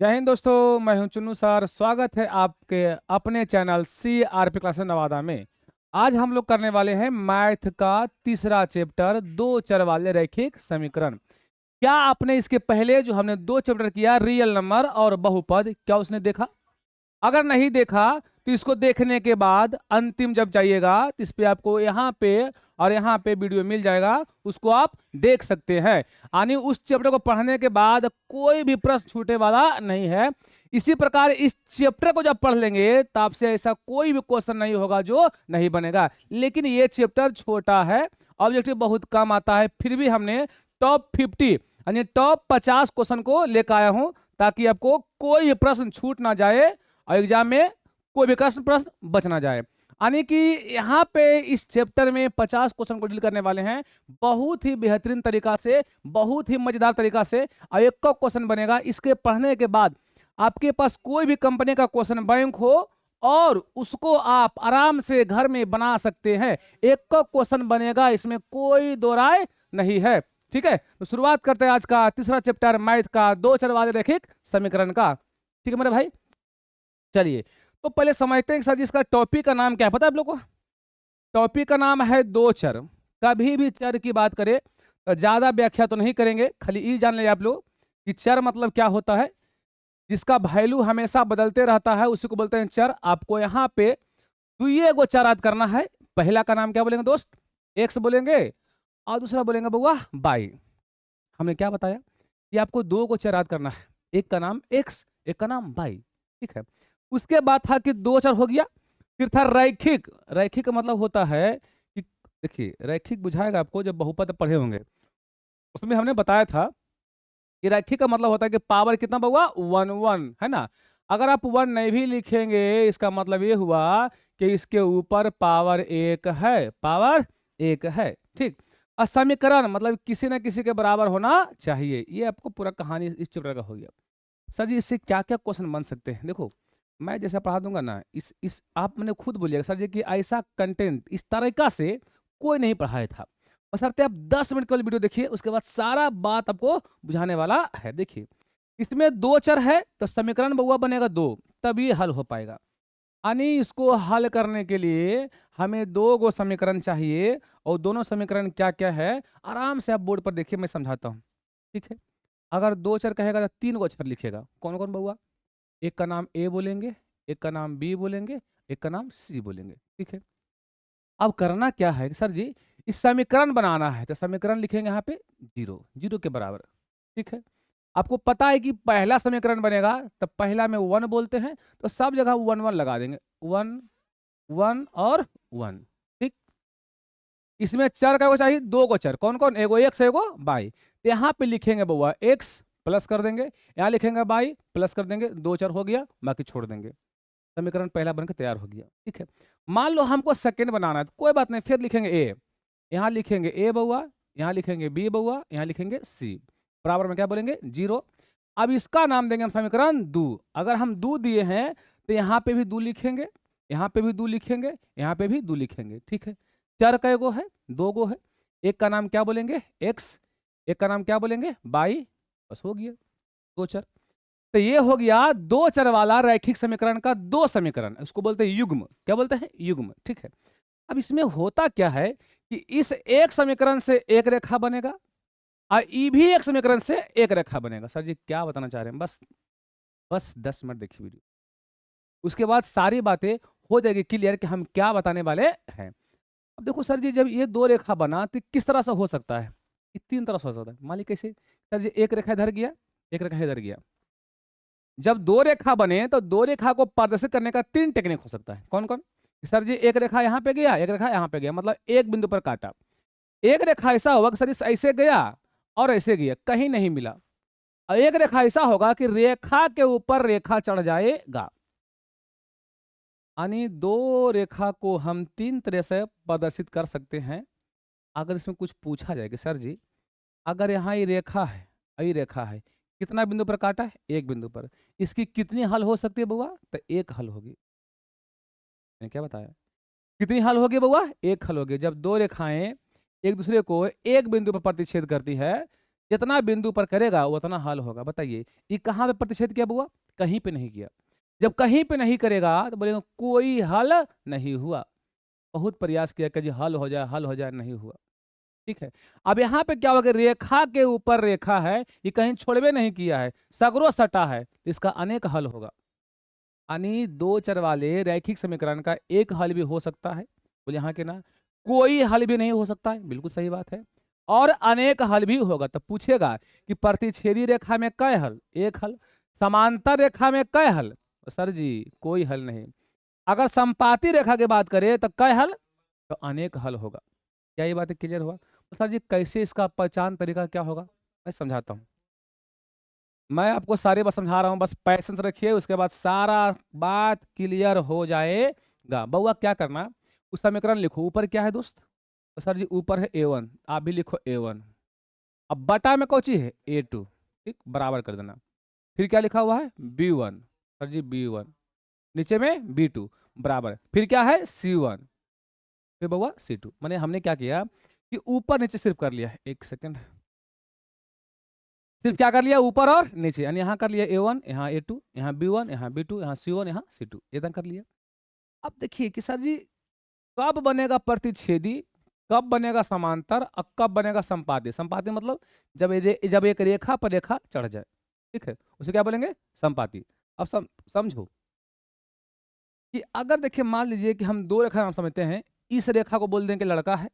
जय हिंद दोस्तों, मैं हूं चुन्नू सर। स्वागत है आपके अपने चैनल CRP क्लासेस नवादा में। आज हम लोग करने वाले हैं मैथ का तीसरा चैप्टर, दो चर वाले रैखिक समीकरण। क्या आपने इसके पहले जो हमने दो चैप्टर किया, रियल नंबर और बहुपद, क्या उसने देखा? अगर नहीं देखा तो इसको देखने के बाद अंतिम जब जाइएगा तो इस पे आपको यहाँ पे और यहाँ पे वीडियो मिल जाएगा, उसको आप देख सकते हैं। यानी उस चैप्टर को पढ़ने के बाद कोई भी प्रश्न छूटे वाला नहीं है। इसी प्रकार इस चैप्टर को जब पढ़ लेंगे तो आपसे ऐसा कोई भी क्वेश्चन नहीं होगा जो नहीं बनेगा। लेकिन ये चैप्टर छोटा है, ऑब्जेक्टिव बहुत कम आता है, फिर भी हमने टॉप 50 यानी टॉप 50 क्वेश्चन को लेकर आया हूं, ताकि आपको कोई प्रश्न छूट ना जाए और एग्जाम में कोई भी प्रश्न बच ना जाए। यानी कि यहाँ पे इस चैप्टर में 50 क्वेश्चन को डील करने वाले हैं, बहुत ही बेहतरीन तरीका से, बहुत ही मजेदार तरीका से। और एक का क्वेश्चन बनेगा, इसके पढ़ने के बाद आपके पास कोई भी कंपनी का क्वेश्चन बैंक हो और उसको आप आराम से घर में बना सकते हैं। एक का क्वेश्चन बनेगा, इसमें कोई दो राय नहीं है। ठीक है, तो शुरुआत करते हैं आज का तीसरा चैप्टर मैथ का दो चर वाले रैखिक समीकरण का। ठीक है मेरे भाई, चलिए तो पहले समझते हैं कि सर जी इसका टॉपिक का नाम क्या है, पता है आप लोग को? टॉपिक का नाम है दो चर। कभी भी चर की बात करें तो ज्यादा व्याख्या तो नहीं करेंगे, खाली ये जान ले आप लोग कि चर मतलब क्या होता है। जिसका वैल्यू हमेशा बदलते रहता है उसी को बोलते हैं चर। आपको यहाँ पे दुइये को चर याद करना है। पहला का नाम क्या बोलेंगे दोस्त? एक्स बोलेंगे, और दूसरा बोलेंगे बउआ बाई। हमने क्या बताया कि आपको दो को चर याद करना है, एक का नाम एक्स, एक का नाम बाई। ठीक है, उसके बाद था कि दो चर हो गया। फिर था रैखिक। रैखिक का मतलब होता है कि देखिए, रैखिक बुझाएगा आपको जब बहुपद पढ़े होंगे। उसमें हमने बताया था कि रैखिक का मतलब होता है कि पावर कितना हुआ, वन वन, है ना। अगर आप वन नहीं भी लिखेंगे, इसका मतलब ये हुआ कि इसके ऊपर पावर एक है, पावर एक है। ठीक। और समीकरण मतलब किसी न किसी के बराबर होना चाहिए। ये आपको पूरा कहानी इस चैप्टर का हो गया। सर जी इससे क्या क्या क्वेश्चन बन सकते हैं? देखो, मैं जैसा पढ़ा दूंगा ना, इस आप मैंने खुद बोलिएगा सर जी कि ऐसा कंटेंट इस तरीका से कोई नहीं पढ़ाया था। बशर्ते आप 10 मिनट केवल वीडियो देखिए, उसके बाद सारा बात आपको बुझाने वाला है। देखिए, इसमें दो चर है तो समीकरण बउआ बनेगा दो, तभी हल हो पाएगा। यानी इसको हल करने के लिए हमें दो गो समीकरण चाहिए। और दोनों समीकरण क्या क्या है, आराम से आप बोर्ड पर देखिए, मैं समझाता हूँ। ठीक है, अगर दो चर कहेगा तो तीन को अक्षर लिखेगा। कौन कौन बउआ? एक का नाम ए बोलेंगे, एक का नाम बी बोलेंगे, एक का नाम सी बोलेंगे। ठीक है, अब करना क्या है सर जी, इस समीकरण बनाना है तो समीकरण लिखेंगे यहाँ पे जीरो, जीरो के बराबर। ठीक है, आपको पता है कि पहला समीकरण बनेगा तो पहला में वन बोलते हैं, तो सब जगह वन वन लगा देंगे, वन वन और वन। ठीक, इसमें चर का चाहिए दो को चर, कौन कौन? एगो एक्स, एगो बाई। तो यहाँ पे लिखेंगे बउआ एक्स प्लस कर देंगे, यहाँ लिखेंगे बाई प्लस कर देंगे, दो चर हो गया, बाकी छोड़ देंगे। समीकरण पहला बनकर तैयार हो गया। ठीक है, मान लो हमको सेकंड बनाना है तो कोई बात नहीं, फिर लिखेंगे ए, यहाँ लिखेंगे ए बउआ, यहाँ लिखेंगे बी बउआ, यहाँ लिखेंगे सी, बराबर में क्या बोलेंगे जीरो। अब इसका नाम देंगे हम समीकरण दू। अगर हम दू दिए हैं तो यहाँ पे भी दू लिखेंगे, यहाँ पे भी दू लिखेंगे, यहाँ पे भी दू लिखेंगे। ठीक है, चर कै गो है? दो गो है। एक का नाम क्या बोलेंगे? एक्स, एक का नाम क्या बोलेंगे? बाई। बस हो गया दो चर। तो ये हो गया दो चर वाला रैखिक समीकरण का दो समीकरण, उसको बोलते हैं युग्म। क्या बोलते हैं? युग्म। ठीक है, अब इसमें होता क्या है कि इस एक समीकरण से एक रेखा बनेगा और ई भी एक समीकरण से एक रेखा बनेगा। सर जी क्या बताना चाह रहे हैं? बस बस 10 मिनट देखिए वीडियो, उसके बाद सारी बातें हो जाएगी क्लियर कि हम क्या बताने वाले हैं। अब देखो सर जी, जब ये दो रेखा बना तो किस तरह से हो सकता है? ये तीन तरह से हो सकता है। मान ली कैसे? सर जी एक रेखा इधर गया, एक रेखा इधर गया। जब दो रेखा बने तो दो रेखा को प्रदर्शित करने का तीन टेक्निक हो सकता है। कौन कौन? सर जी एक रेखा यहाँ पे गया, एक रेखा यहाँ पे गया, मतलब एक बिंदु पर काटा। एक रेखा ऐसा होगा कि सर जी ऐसे गया और ऐसे गया, कहीं नहीं मिला। और एक रेखा ऐसा होगा कि रेखा के ऊपर रेखा चढ़ जाएगा। यानी दो रेखा को हम तीन तरह से प्रदर्शित कर सकते हैं। अगर इसमें कुछ पूछा जाए कि सर जी अगर यहाँ ये रेखा है, ये रेखा है, कितना बिंदु पर काटा है? एक बिंदु पर, इसकी कितनी हल हो सकती है बुआ? तो एक हल होगी। मैंने क्या बताया? कितनी हल होगी बुआ? एक हल होगी। जब दो रेखाएं एक दूसरे को एक बिंदु पर प्रतिच्छेद करती है जितना बिंदु पर करेगा उतना हल होगा। बताइए ये कहाँ पे प्रतिच्छेद किया बुआ? कहीं पे नहीं किया। जब कहीं पे नहीं करेगा तो बोलेगा कोई हल नहीं हुआ। बहुत प्रयास किया कि जी हल हो जाए, हल हो जाए, नहीं हुआ। ठीक है। अब यहाँ पे क्या होगा, रेखा के ऊपर रेखा है, ये कहीं छोड़वे नहीं किया है, सगरो सटा है, इसका अनेक हल होगा। यानी दो चर वाले रैखिक समीकरण का एक हल भी हो सकता है, बोले यहाँ के ना, कोई हल भी नहीं हो सकता है, बिल्कुल सही बात है, और अनेक हल भी होगा। तब पूछेगा कि प्रतिच्छेदी रेखा में कै हल? एक हल। समांतर रेखा में कै हल? सर जी कोई हल नहीं। अगर संपाती रेखा की बात करें तो कै हल? तो अनेक हल होगा। क्या ये बात क्लियर हुआ? तो सर जी कैसे इसका पहचान तरीका क्या होगा, मैं समझाता हूँ। मैं आपको सारे बस समझा रहा हूँ, बस पैसेंस रखिए, उसके बाद सारा बात क्लियर हो जाएगा। बउआ क्या करना, उस समीकरण लिखो। ऊपर क्या है दोस्त? तो सर जी ऊपर है a1, आप भी लिखो a1। अब बटा में कौन सी है? a2। ठीक, बराबर कर देना। फिर क्या लिखा हुआ है? b1, सर जी b1। नीचे में b2 बराबर, फिर क्या है? c1, फिर बउआ c2। मैंने हमने क्या किया कि ऊपर नीचे सिर्फ कर लिया। एक सेकंड, सिर्फ क्या कर लिया? ऊपर और नीचे, यानी यहाँ कर लिया a1, यहाँ a2, यहाँ b1, यहाँ b2, यहाँ c1, यहाँ c2, इतना कर लिया। अब देखिए कि सर जी कब बनेगा प्रतिच्छेदी, कब बनेगा समांतर और कब बनेगा संपाती। संपाती मतलब जब एक रेखा पर रेखा चढ़ जाए, ठीक है, उसे क्या बोलेंगे? संपाती। अब समझो कि अगर देखिए मान लीजिए कि हम दो रेखा नाम समझते हैं, इस रेखा को बोल देंगे लड़का है,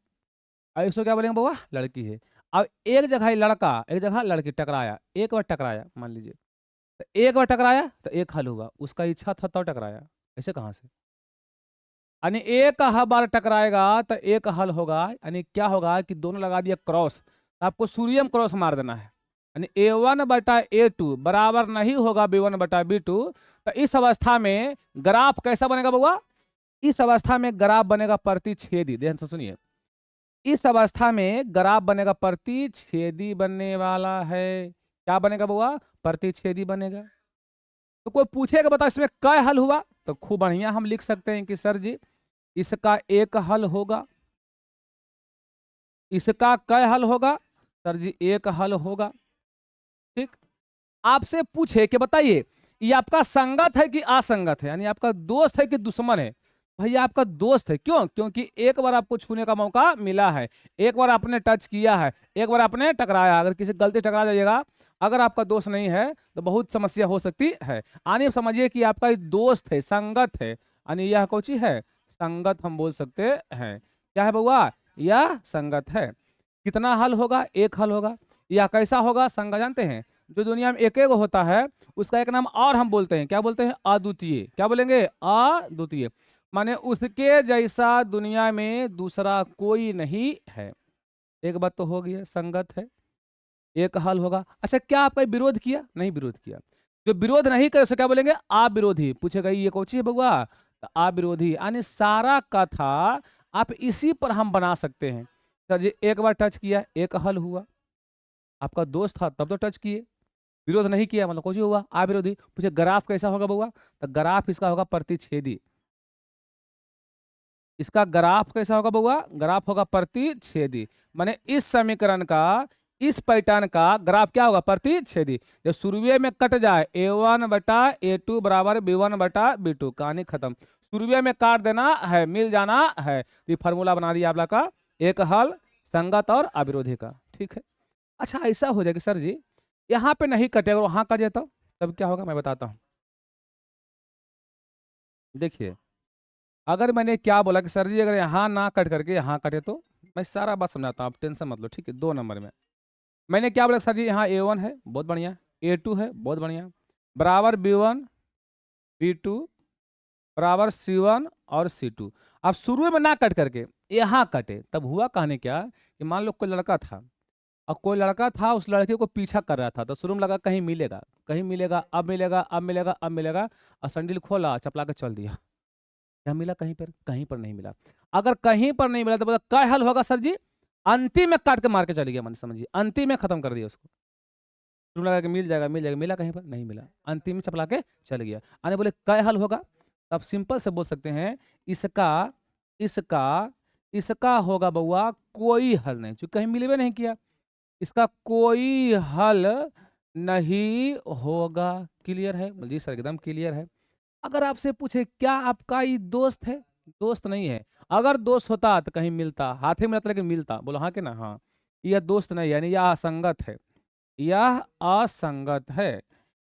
और इसको क्या बोलेंगे बउआ? लड़की है। अब एक जगह लड़का, एक जगह लड़की, टकराया, एक बार टकराया मान लीजिए, तो एक बार टकराया तो एक हल हुआ, उसका इच्छा था तो टकराया, ऐसे कहाँ से? यानी एक बार टकराएगा तो एक हल होगा। यानी क्या होगा कि दोनों लगा दिया क्रॉस, तो आपको सूर्यम क्रॉस मार देना है। यानी a1 बटा a2 बराबर नहीं होगा b1 बटा b2। तो इस अवस्था में ग्राफ कैसा बनेगा बउआ? इस अवस्था में ग्राफ बनेगा प्रतिच्छेदी। ध्यान से सुनिए, इस अवस्था में ग्राफ बनेगा प्रतिच्छेदी बनने वाला है। क्या बनेगा बउआ? प्रतिच्छेदी बनेगा। तो कोई पूछेगा बताओ इसमें कै हल हुआ, तो खूब बढ़िया हम लिख सकते हैं कि सर जी इसका एक हल होगा, इसका कै हल होगा? सर जी एक हल होगा। ठीक, आपसे पूछे कि बताइए ये आपका संगत है कि असंगत है, यानी आपका दोस्त है कि दुश्मन है? भैया आपका दोस्त है। क्यों? क्योंकि एक बार आपको छूने का मौका मिला है, एक बार आपने टच किया है, एक बार आपने टकराया। अगर किसी गलती टकरा जाइएगा, अगर आपका दोस्त नहीं है तो बहुत समस्या हो सकती है। यानी समझिए कि आपका दोस्त है, संगत है, यानी यह कौन सी है? संगत हम बोल सकते हैं। क्या है बउआ? यह संगत है। कितना हल होगा? एक हल होगा। यह कैसा होगा संगत जानते हैं? जो दुनिया में एक एक होता है उसका एक नाम और हम बोलते हैं, क्या बोलते हैं? अद्वितीय। क्या बोलेंगे? अद्वितीय। माने उसके जैसा दुनिया में दूसरा कोई नहीं है। एक बात तो हो गई है, संगत है, एक हल होगा। अच्छा क्या आपका विरोध किया? नहीं विरोध किया। जो विरोध नहीं करे उसे क्या बोलेंगे? अविरोधी। पूछेगा ये कौन सी है बउआ? तो अविरोधी। यानी सारा कथा आप इसी पर हम बना सकते हैं। सर जी एक बार टच किया, एक हल हुआ। आपका दोस्त था तब तो टच किए, विरोध नहीं किया, मतलब कुछ हुआ अविरोधी। पूछे ग्राफ कैसा होगा बउआ? तो ग्राफ इसका होगा प्रतिच्छेदी। इसका ग्राफ कैसा होगा बउआ? ग्राफ होगा प्रतिच्छेदी। माने इस समीकरण का, इस पैटर्न का ग्राफ क्या होगा? प्रतिच्छेदी। जब शुरुए में कट जाए a1 बटा a2 बराबर b1 बटा b2, कहानी खत्म। शुरुए में काट देना है, मिल जाना है। तो ये फार्मूला बना दिया आप लोग का, एक हल, संगत और अविरोधी का। ठीक है। अच्छा ऐसा हो जाए कि सर जी यहाँ पे नहीं कटे और वहां कट जाए तो तब क्या होगा, मैं बताता हूँ। देखिए अगर मैंने क्या बोला कि सर जी अगर यहाँ ना कट करके यहाँ कटे तो, मैं सारा बात समझाता हूँ, आप टेंशन मत लो। ठीक है, 2 नंबर में मैंने क्या बोला? सर जी यहाँ a1 है, बहुत बढ़िया, a2 है, बहुत बढ़िया, बराबर b1 b2 बराबर c1 और c2। अब शुरू में ना कट करके यहाँ कटे, तब हुआ कहने क्या कि मान लो कोई लड़का था और कोई लड़का था उस लड़के को पीछा कर रहा था, तो शुरू में लगा कहीं मिलेगा, कहीं मिलेगा, अब मिलेगा, अब मिलेगा, अब मिलेगा, और संडील खोला, चपला के चल दिया। क्या मिला? कहीं पर, कहीं पर नहीं मिला। अगर कहीं पर नहीं मिला तो बोला क्या हल होगा? सर जी अंतिम में काट के मार के चली गया, मन समझिए, अंतिम में खत्म कर दिया उसको। शुरू लगा कि मिल जाएगा, मिल जाएगा, मिला कहीं पर नहीं मिला, अंतिम में चपला के चल गया। आने बोले क्या हल होगा? अब सिंपल से बोल सकते हैं इसका, इसका, इसका होगा बउआ कोई हल नहीं, क्योंकि कहीं मिलवे नहीं किया। इसका कोई हल नहीं होगा। क्लियर है? जी सर एकदम क्लियर है। अगर आपसे पूछे क्या आपका ये दोस्त है? दोस्त नहीं है। अगर दोस्त होता तो कहीं मिलता, हाथ ही में रहता लेकिन मिलता। बोलो हाँ कि ना? हाँ। यह दोस्त नहीं, यानी यह असंगत है। यह असंगत है।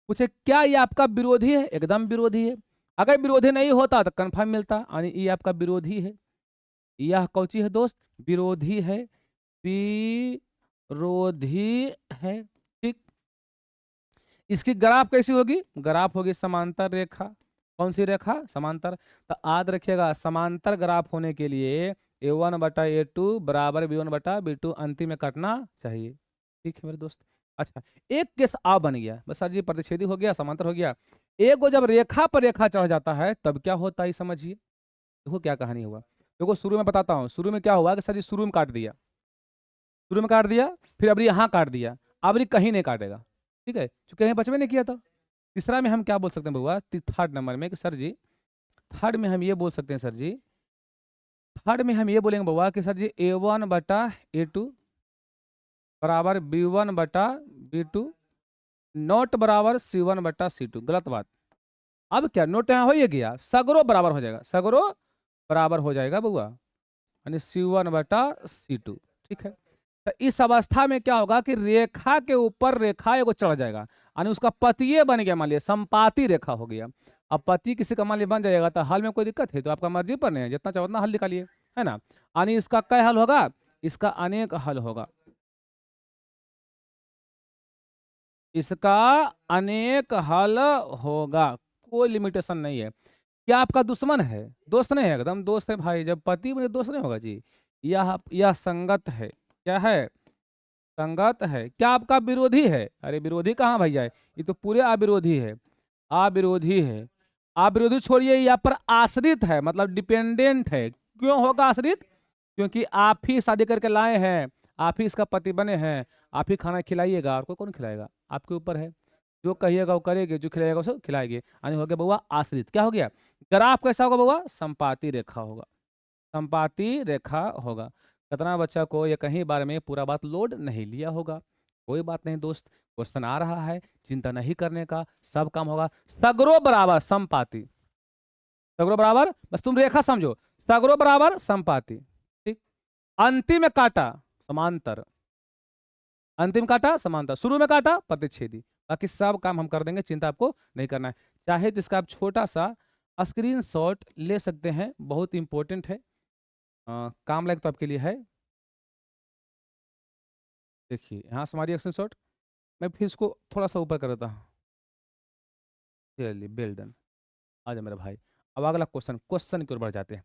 पूछे क्या ये आपका विरोधी है? एकदम विरोधी है। अगर विरोधी नहीं होता तो कन्फर्म मिलता, यानी ये आपका विरोधी है। यह कौची है दोस्त? विरोधी है। विरोधी है। ठीक। इसकी ग्राफ कैसी होगी? ग्राफ होगी समांतर रेखा। कौन सी रेखा? समांतर। तो याद रखिएगा समांतर ग्राफ होने के लिए A1/A2 बराबर B1/B2 अंतिम में कटना चाहिए। ठीक है मेरे दोस्त। अच्छा, एक केस आ बन गया बस सर जी, प्रतिच्छेदी हो गया, समांतर हो गया। एक को जब रेखा पर रेखा चढ़ जाता है तब क्या होता है समझिए। देखो क्या कहानी हुआ। देखो शुरू में बताता हूँ, शुरू में क्या हुआ कि सर जी शुरू में काट दिया, शुरू में काट दिया, फिर अब यहाँ काट दिया, अब ये कहीं नहीं काटेगा। ठीक है, चूंकि कहीं बचवे नहीं किया था। तीसरा में हम क्या बोल सकते हैं बउआ? थर्ड नंबर में कि सर जी, थर्ड में हम ये बोल सकते हैं सर जी, थर्ड में हम ये बोलेंगे बउआ कि सर जी A1/A2 बराबर B1/B2 नोट बराबर C1/C2। गलत बात। अब क्या नोट यहाँ हो ही गया, सगरो बराबर हो जाएगा, सगरो बराबर हो जाएगा बउआ, यानी C1/C2। ठीक है। तो इस अवस्था में क्या होगा कि रेखा के ऊपर रेखा एगो चढ़ जाएगा, यानी उसका पतिये बन गया, मान लिया संपाती रेखा हो गया। अब पति किसी का मान लिया बन जाएगा तो हल में कोई दिक्कत है? तो आपका मर्जी पर नहीं है, जितना चाहो उतना हल निकालिए, है ना। यानी इसका कई हल होगा? इसका अनेक हल होगा, इसका अनेक हल होगा, कोई लिमिटेशन नहीं है। क्या आपका दुश्मन है? दोस्त नहीं है, एकदम दोस्त है भाई। जब पति मुझे दोस्त नहीं होगा जी। यह संगत है। क्या है? संगत है। क्या आपका विरोधी है? अरे विरोधी कहाँ भैया है, ये तो पूरे अविरोधी है, अविरोधी है। अविरोधी छोड़िए, यहाँ पर आश्रित है, मतलब डिपेंडेंट है। क्यों होगा आश्रित? क्योंकि आप ही शादी करके लाए हैं, आप ही इसका पति बने हैं, आप ही खाना खिलाइएगा, और कोई कौन खिलाएगा? आपके ऊपर है। जो कहिएगा वो करेंगे, जो खिलाएगा उसको खिलाएंगे, यानी हो गया बउआ आश्रित। क्या हो गया? ग्राफ कैसा होगा बउआ? संपाती रेखा होगा, संपाती रेखा होगा। कितना बच्चा को ये कहीं बार में पूरा बात लोड नहीं लिया होगा? कोई बात नहीं दोस्त, क्वेश्चन आ रहा है, चिंता नहीं करने का, सब काम होगा। सगरो बराबर संपाती, सगरो बराबर, बस तुम रेखा समझो, सगरो बराबर संपाती। ठीक। अंतिम में काटा समांतर, अंतिम काटा समांतर, शुरू में काटा प्रतिच्छेदी। बाकी सब काम हम कर देंगे, चिंता आपको नहीं करना है। चाहे तो इसका आप छोटा सा स्क्रीनशॉट ले सकते हैं, बहुत इंपॉर्टेंट है, काम लायक तो आपके लिए है। देखिए यहाँ से हमारी स्क्रीनशॉट, मैं फिर इसको थोड़ा सा ऊपर कर देता हूँ। चलिए वेल डन। आ जाओ मेरा भाई। अब अगला क्वेश्चन, क्वेश्चन की ओर बढ़ जाते हैं।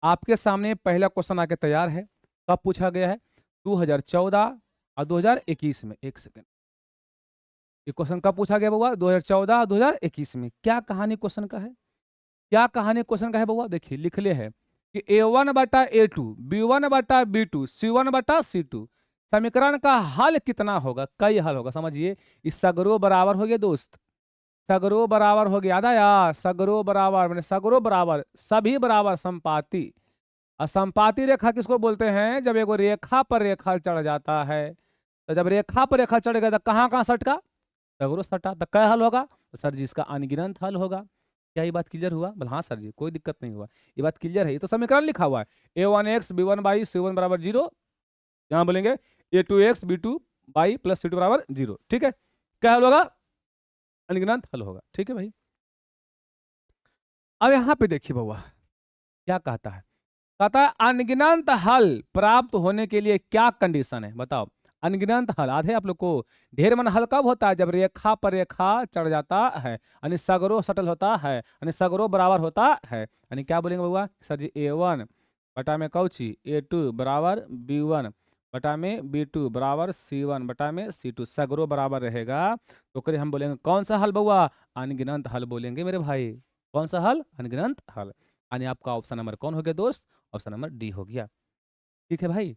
आपके सामने पहला क्वेश्चन आके तैयार है। कब पूछा गया है? 2014 और 2021 में। एक सेकेंड, ये क्वेश्चन कब पूछा गया बउआ? 2014 और 2021 में। क्या कहानी क्वेश्चन का है? क्या कहानी क्वेश्चन का है बउआ? देखिए लिख ले है कि A1/A2 B1/B2 C1/C2 समीकरण का हल कितना होगा? कई हल होगा, समझिए। इस सगरो बराबर हो गया दोस्त, सगरो बराबर हो गया, याद आया? सगरो बराबर मैंने सगरो बराबर, सभी बराबर संपाती। असंपाती रेखा किसको बोलते हैं? जब एगो रेखा पर रेखा चढ़ जाता है, तो जब रेखा पर रेखा चढ़ गया तो कहाँ कहाँ सटका? सगरो सटा। तो क्या हल होगा? तो सर जी इसका अनगिनत हल होगा। क्या ये बात क्लियर हुआ? बोल हाँ सर जी, कोई दिक्कत नहीं हुआ, ये बात क्लियर है। ये तो समीकरण लिखा हुआ है, A1x B1/C1 बराबर 0। यहाँ बोलेंगे A2x B2/+C2 बराबर 0। ठीक है, क्या हल होगा? अनगिनत हल होगा। ठीक है भाई। अब यहाँ पे देखिए बउआ क्या कहता है। कहता है अनगिनत हल प्राप्त होने के लिए क्या कंडीशन है? बताओ। अनगिनत हल आधे आप लोग को। ढेर मन हल कब होता है? जब रेखा पर रेखा चढ़ जाता है, यानी सगरो सटल होता है, यानी सगरो बराबर होता है। यानी क्या बोलेंगे बउआ? सर जी A1 बटा में कौची A2 बराबर B1 बटा में B2 बराबर C1 बटा में C2, सगरो बराबर रहेगा। तो करे हम बोलेंगे कौन सा हल बउआ? अनगिनत हल बोलेंगे मेरे भाई। कौन सा हल? अनगिनत हल। यानी आपका ऑप्शन नंबर कौन हो गया दोस्त? ऑप्शन नंबर डी हो गया। ठीक है भाई,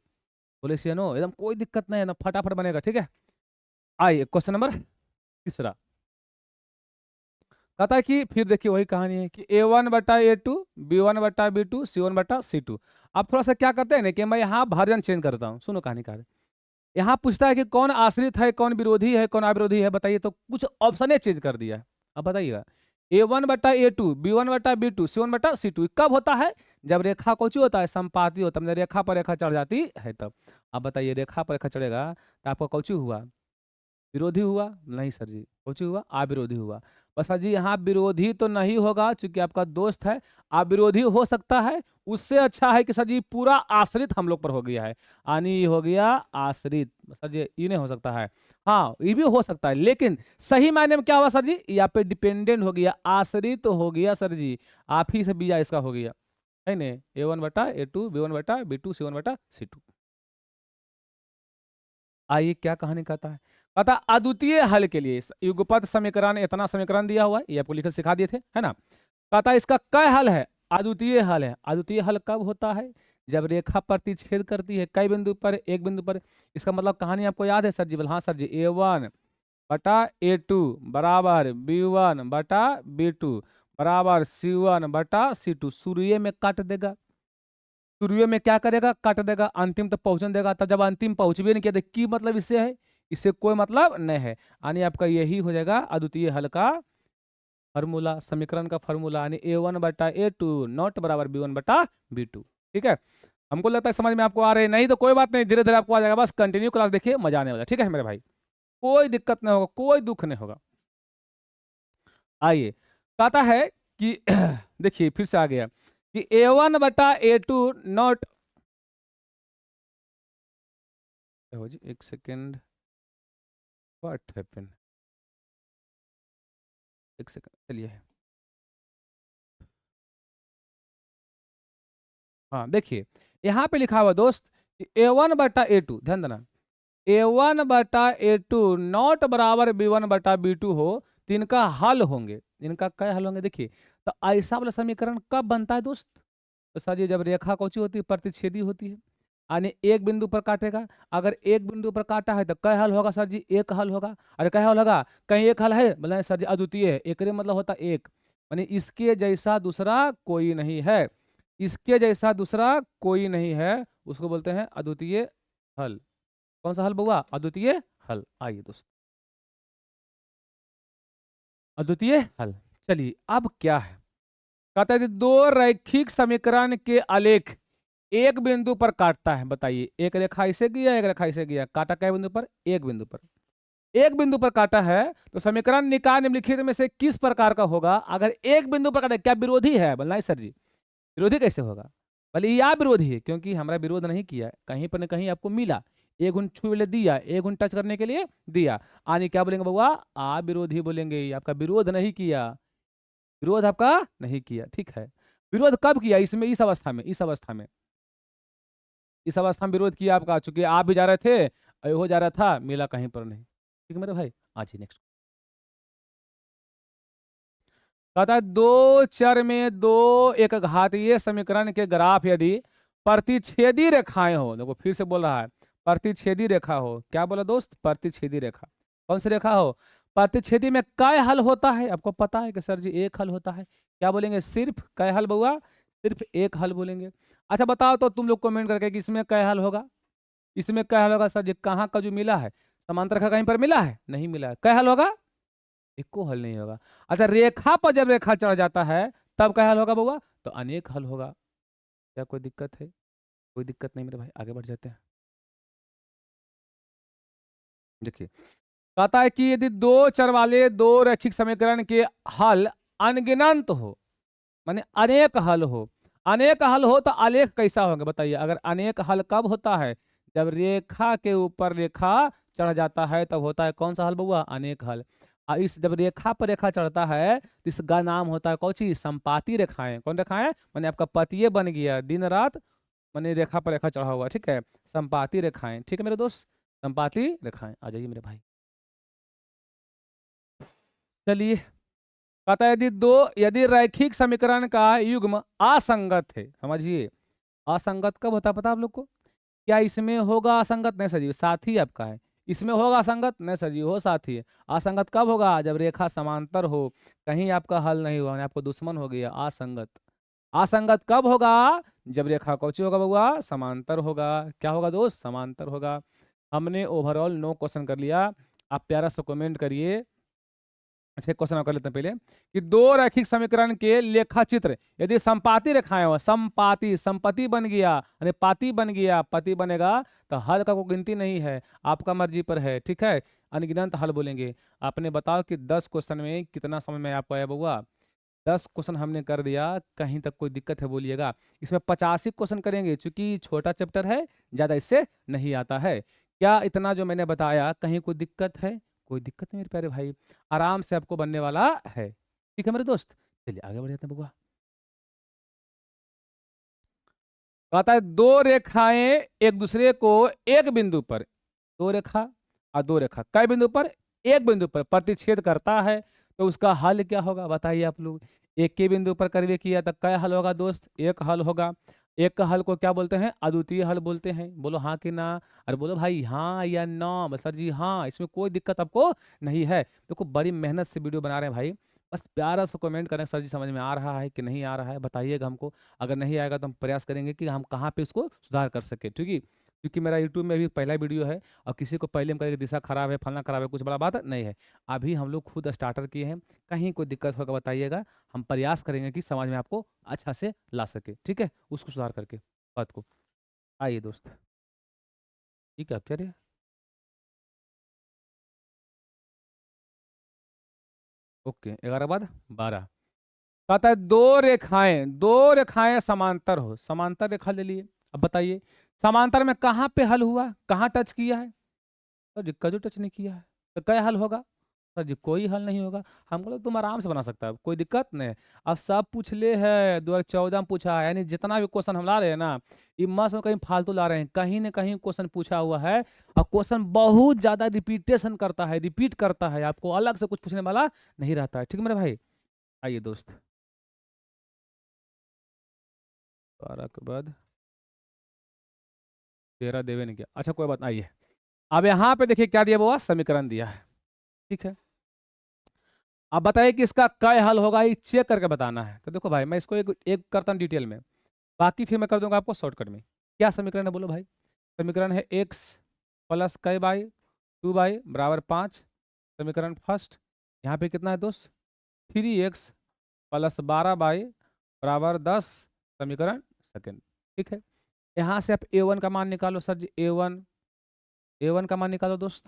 बोले सी नो, एकदम कोई दिक्कत नहीं है ना, फटाफट बनेगा। ठीक है, आइए क्वेश्चन नंबर तीसरा। कहता है कि फिर देखिए वही कहानी है कि A1/A2 B1/B2 C1/C2। अब थोड़ा सा क्या करते हैं ना कि मैं यहाँ वर्जन चेंज करता हूँ। सुनो कहानी का। यहाँ पूछता है कि कौन आश्रित है, कौन विरोधी है, कौन अविरोधी है, बताइए। तो कुछ ऑप्शन चेंज कर दिया है। अब बताइएगा, A1/A2, B1/B2, C1/C2 कब होता है? जब रेखा कौची होता है, संपाती होता है, मतलब रेखा पर रेखा चढ़ जाती है तब। अब बताइए, रेखा पर रेखा चढ़ेगा तो आपका कौची हुआ? विरोधी हुआ? नहीं सर जी, कौची हुआ? अविरोधी हुआ। बस सर जी, यहाँ विरोधी तो नहीं होगा क्योंकि आपका दोस्त है। अविरोधी हो सकता है, उससे अच्छा है कि सर जी पूरा आश्रित हम लोग पर हो गया है, यानी हो गया आश्रित। सर जी ये नहीं हो सकता है, हाँ ये भी हो सकता है, लेकिन सही मायने में क्या हुआ सर जी? यहाँ पे डिपेंडेंट हो गया, आश्रित हो गया सर जी। आप ही से बीजा इसका हो गया है ने, A1/A2, B1/B2, C1/C2। आइए क्या कहानी कहता है। कहता अद्वितीय हल के लिए युगपत समीकरण, इतना समीकरण दिया हुआ है, ये आपको लिखकर सिखा दिए थे, है ना। कहता है इसका कई हल है? अद्वितीय हल है। अद्वितीय हल कब होता है? जब रेखा प्रतिच्छेद करती है कई बिंदु पर, एक बिंदु पर। इसका मतलब कहानी आपको याद है सर जी? बोले हाँ सर जी, A1/A2 बराबर B1/B2 बराबर C1/C2। शुरुए में काट देगा, शुरुए में क्या करेगा? काट देगा, अंतिम तक पहुंचने देगा। तब जब अंतिम पहुंच भी नहीं किया तो की मतलब इससे है? इससे कोई मतलब नहीं है, यानी आपका यही हो जाएगा अद्वितीय हल का फॉर्मूला, समीकरण का फॉर्मूला, यानी A1/A2 नॉट बराबर B1/B2। ठीक है, हमको लगता है समझ में आपको आ रहे हैं, नहीं तो कोई बात नहीं, धीरे धीरे आपको आ जाएगा। बस कंटिन्यू क्लास देखिए, मजा आने वाला है। ठीक है मेरे भाई, कोई दिक्कत नहीं होगा, कोई दुख नहीं होगा। आइए, कहता है कि देखिए फिर से आ गया कि A1/A2 नॉट, जी एक सेकेंड, व्हाट हैपन, एक सेकेंड चलिए। हाँ देखिए, यहाँ पे लिखा हुआ दोस्त कि A1/A2, ध्यान देना, A1/A2 नॉट बराबर B1/B2 हो तो इनका हल होंगे। इनका क्या हल होंगे? देखिए, तो ऐसा वाला समीकरण कब बनता है दोस्त? तो सर ये जब रेखा कौची होती है? प्रतिच्छेदी होती है, यानी एक बिंदु पर काटेगा। अगर एक बिंदु पर काटा है तो कै हल होगा सर जी? एक हल होगा। अरे कै हल होगा? कहीं एक हल है? बोले सर जी अद्वितीय है। एक मतलब होता एक, यानी इसके जैसा दूसरा कोई नहीं है, इसके जैसा दूसरा कोई नहीं है, उसको बोलते हैं अद्वितीय हल। कौन सा हल बउआ? अद्वितीय हल। आइए दोस्त, अद्वितीय हल। चलिए अब क्या है, कहता है कि दो रैखिक समीकरण के आलेख एक बिंदु पर काटता है। बताइए, एक रेखा इसे गया, एक रेखा इसे गया, काटा क्या बिंदु पर? एक बिंदु पर। एक बिंदु पर काटा है तो समीकरण निकाय निम्नलिखित में से किस प्रकार का होगा? अगर एक बिंदु पर काटा, क्या विरोधी है? बोलना है सर जी, विरोधी कैसे होगा? भले या विरोधी है, क्योंकि हमारा विरोध नहीं किया, कहीं पर न कहीं आपको मिला, एक गुण छू ले दिया, एक गुण टच करने के लिए दिया, आने क्या बोलेंगे बउआ? आ विरोधी बोलेंगे। आपका विरोध नहीं किया, विरोध आपका नहीं किया। ठीक है, विरोध कब किया? इसमें, इस अवस्था में, इस अवस्था में, इस अवस्था में विरोध किया आपका, चूंकि आप भी जा रहे थे, हो जा रहा था, मिला कहीं पर नहीं। ठीक है मेरे भाई, आज ही नेक्स्ट। कहता है दो चर में दो एक घातीय समीकरण के ग्राफ यदि प्रतिच्छेदी रेखाएं हो, देखो फिर से बोल रहा है, प्रतिच्छेदी रेखा हो। क्या बोला दोस्त? प्रतिच्छेदी रेखा। कौन सी रेखा हो? प्रतिच्छेदी में काय हल होता है? आपको पता है कि सर जी एक हल होता है। क्या बोलेंगे? सिर्फ काय हल बउआ? सिर्फ एक हल बोलेंगे। अच्छा बताओ तो तुम लोग कमेंट करके कि इसमें काय हल होगा? इसमें काय हल होगा सर जी? कहाँ का जो मिला है, समांतर रेखा कहीं पर मिला है? नहीं मिला है, काय हल होगा? एको हल नहीं होगा। अच्छा, रेखा पर जब रेखा चढ़ जाता है तब क्या हल होगा बउआ? तो अनेक हल होगा। क्या कोई दिक्कत है? कोई दिक्कत नहीं मेरे भाई, आगे बढ़ जाते हैं। देखिए, कहता है कि यदि दो चर वाले दो रैखिक समीकरण के हल अनगिनत हो, माने अनेक हल हो, अनेक हल हो तो आलेख कैसा होगा? बताइए। अगर अनेक हल कब होता है? जब रेखा के ऊपर रेखा चढ़ जाता है तब होता है कौन सा हल बउआ? अनेक हल। इस जब रेखा पर रेखा चढ़ता है तो इसका नाम होता है कौन सी? संपाती रेखाएं। कौन रेखाएं? माने आपका पतिये बन गया, दिन रात माने रेखा पर रेखा चढ़ा हुआ। ठीक है, संपाती रेखाएं। ठीक है मेरे दोस्त, संपाती रेखाएं। आ जाइए मेरे भाई। चलिए, कहता है यदि रैखिक समीकरण का युग्म असंगत है, समझिए, असंगत कब होता है पता है आप लोग को? क्या इसमें होगा असंगत? नहीं सर जी, साथी आपका है। इसमें होगा असंगत? नहीं सर जी, हो साथी है। असंगत कब होगा? जब रेखा समांतर हो, कहीं आपका हल नहीं हुआ, आपको दुश्मन हो गया, असंगत। असंगत कब होगा? जब रेखा कौची होगा बउआ? समांतर होगा। क्या होगा दोस्त? समांतर होगा। हमने ओवरऑल 9 क्वेश्चन कर लिया। आप प्यारा सा कमेंट करिए। अच्छा, क्वेश्चन और कर लेते हैं पहले कि दो रैखिक समीकरण के लेखा चित्र यदि संपाती रेखाएं हो, संपाती, संपत्ति बन गया यानी पाती बन गया, पति बनेगा, तो हल का कोई गिनती नहीं है, आपका मर्जी पर है, ठीक है। अनगिनत हल बोलेंगे। आपने बताओ कि 10 क्वेश्चन में कितना समय में आपको आया बउआ? 10 क्वेश्चन हमने कर दिया, कहीं तक कोई दिक्कत है बोलिएगा? इसमें 85 क्वेश्चन करेंगे, चूंकि छोटा चैप्टर है, ज्यादा इससे नहीं आता है। क्या इतना जो मैंने बताया कहीं कोई दिक्कत है? कोई दिक्कत नहीं मेरे प्यारे भाई, आराम से आपको बनने वाला है। ठीक है मेरे दोस्त, चलिए आगे बढ़ जाते हैं बउआ। कहता है दो रेखाएं एक दूसरे को एक बिंदु पर, दो रेखा और दो रेखा कई बिंदु पर, एक बिंदु पर प्रतिच्छेद करता है, तो उसका हल क्या होगा बताइए आप लोग। एक के बिंदु पर करवे किया तो क्या हल होगा दोस्त? एक हल होगा। एक का हल को क्या बोलते हैं? अद्वितीय हल बोलते हैं। बोलो हाँ कि ना? अरे बोलो भाई हाँ या ना। सर जी हाँ, इसमें कोई दिक्कत आपको नहीं है। देखो बड़ी मेहनत से वीडियो बना रहे हैं भाई, बस प्यारा सा कमेंट करें सर जी समझ में आ रहा है कि नहीं आ रहा है, बताइएगा हमको। अगर नहीं आएगा तो हम प्रयास करेंगे कि हम कहाँ पे इसको सुधार कर सके, ठीक है। क्योंकि मेरा यूट्यूब में अभी पहला वीडियो है, और किसी को पहले में कहेगा दिशा खराब है, फलना खराब है, कुछ बड़ा बात नहीं है। अभी हम लोग खुद स्टार्टर किए हैं, कहीं कोई दिक्कत होगा बताइएगा, हम प्रयास करेंगे कि समझ में आपको अच्छा से ला सके, ठीक है, उसको सुधार करके बात को। आइए दोस्त, ठीक है, आप कह रहे हैं? ओके, 11 बाद 12। कहता है दो रेखाएं समांतर हो, समांतर रेखा ले लिए। अब बताइए समांतर में कहाँ पे हल हुआ, कहाँ टच किया है? सर जी कजू टच नहीं किया है, तो क्या हल होगा? सर जी कोई हल नहीं होगा। हम बोले तुम आराम से बना सकता है, कोई दिक्कत नहीं। अब सब पूछ ले है, 2014 में पूछा है, यानी जितना भी क्वेश्चन हम ला रहे हैं ना, ये मस्त में कहीं फालतू ला रहे हैं, कहीं ना कहीं क्वेश्चन पूछा हुआ है। और क्वेश्चन बहुत ज्यादा रिपीटेशन करता है, रिपीट करता है, आपको अलग से कुछ पूछने वाला नहीं रहता है, ठीक है मेरे भाई। आइए दोस्त, 12 के बाद 13 देवे नहीं किया, अच्छा कोई बात नहीं। आइए अब यहाँ पे देखिए क्या दिया हुआ, समीकरण दिया है, ठीक है। अब बताइए कि इसका क्या हल होगा, ये चेक करके बताना है। तो देखो भाई मैं इसको एक एक करता हूँ डिटेल में, बाकी फिर मैं कर दूंगा आपको शॉर्टकट में। क्या समीकरण है बोलो भाई? समीकरण है एक्स प्लस कई बाई 2 बाई बराबर 5, समीकरण फर्स्ट। यहाँ पे कितना है दोस्त? 3x प्लस 12 बाई बराबर 10, समीकरण सेकेंड, ठीक है। यहाँ से आप a1 का मान निकालो सर जी, ए वन का मान निकालो दोस्त।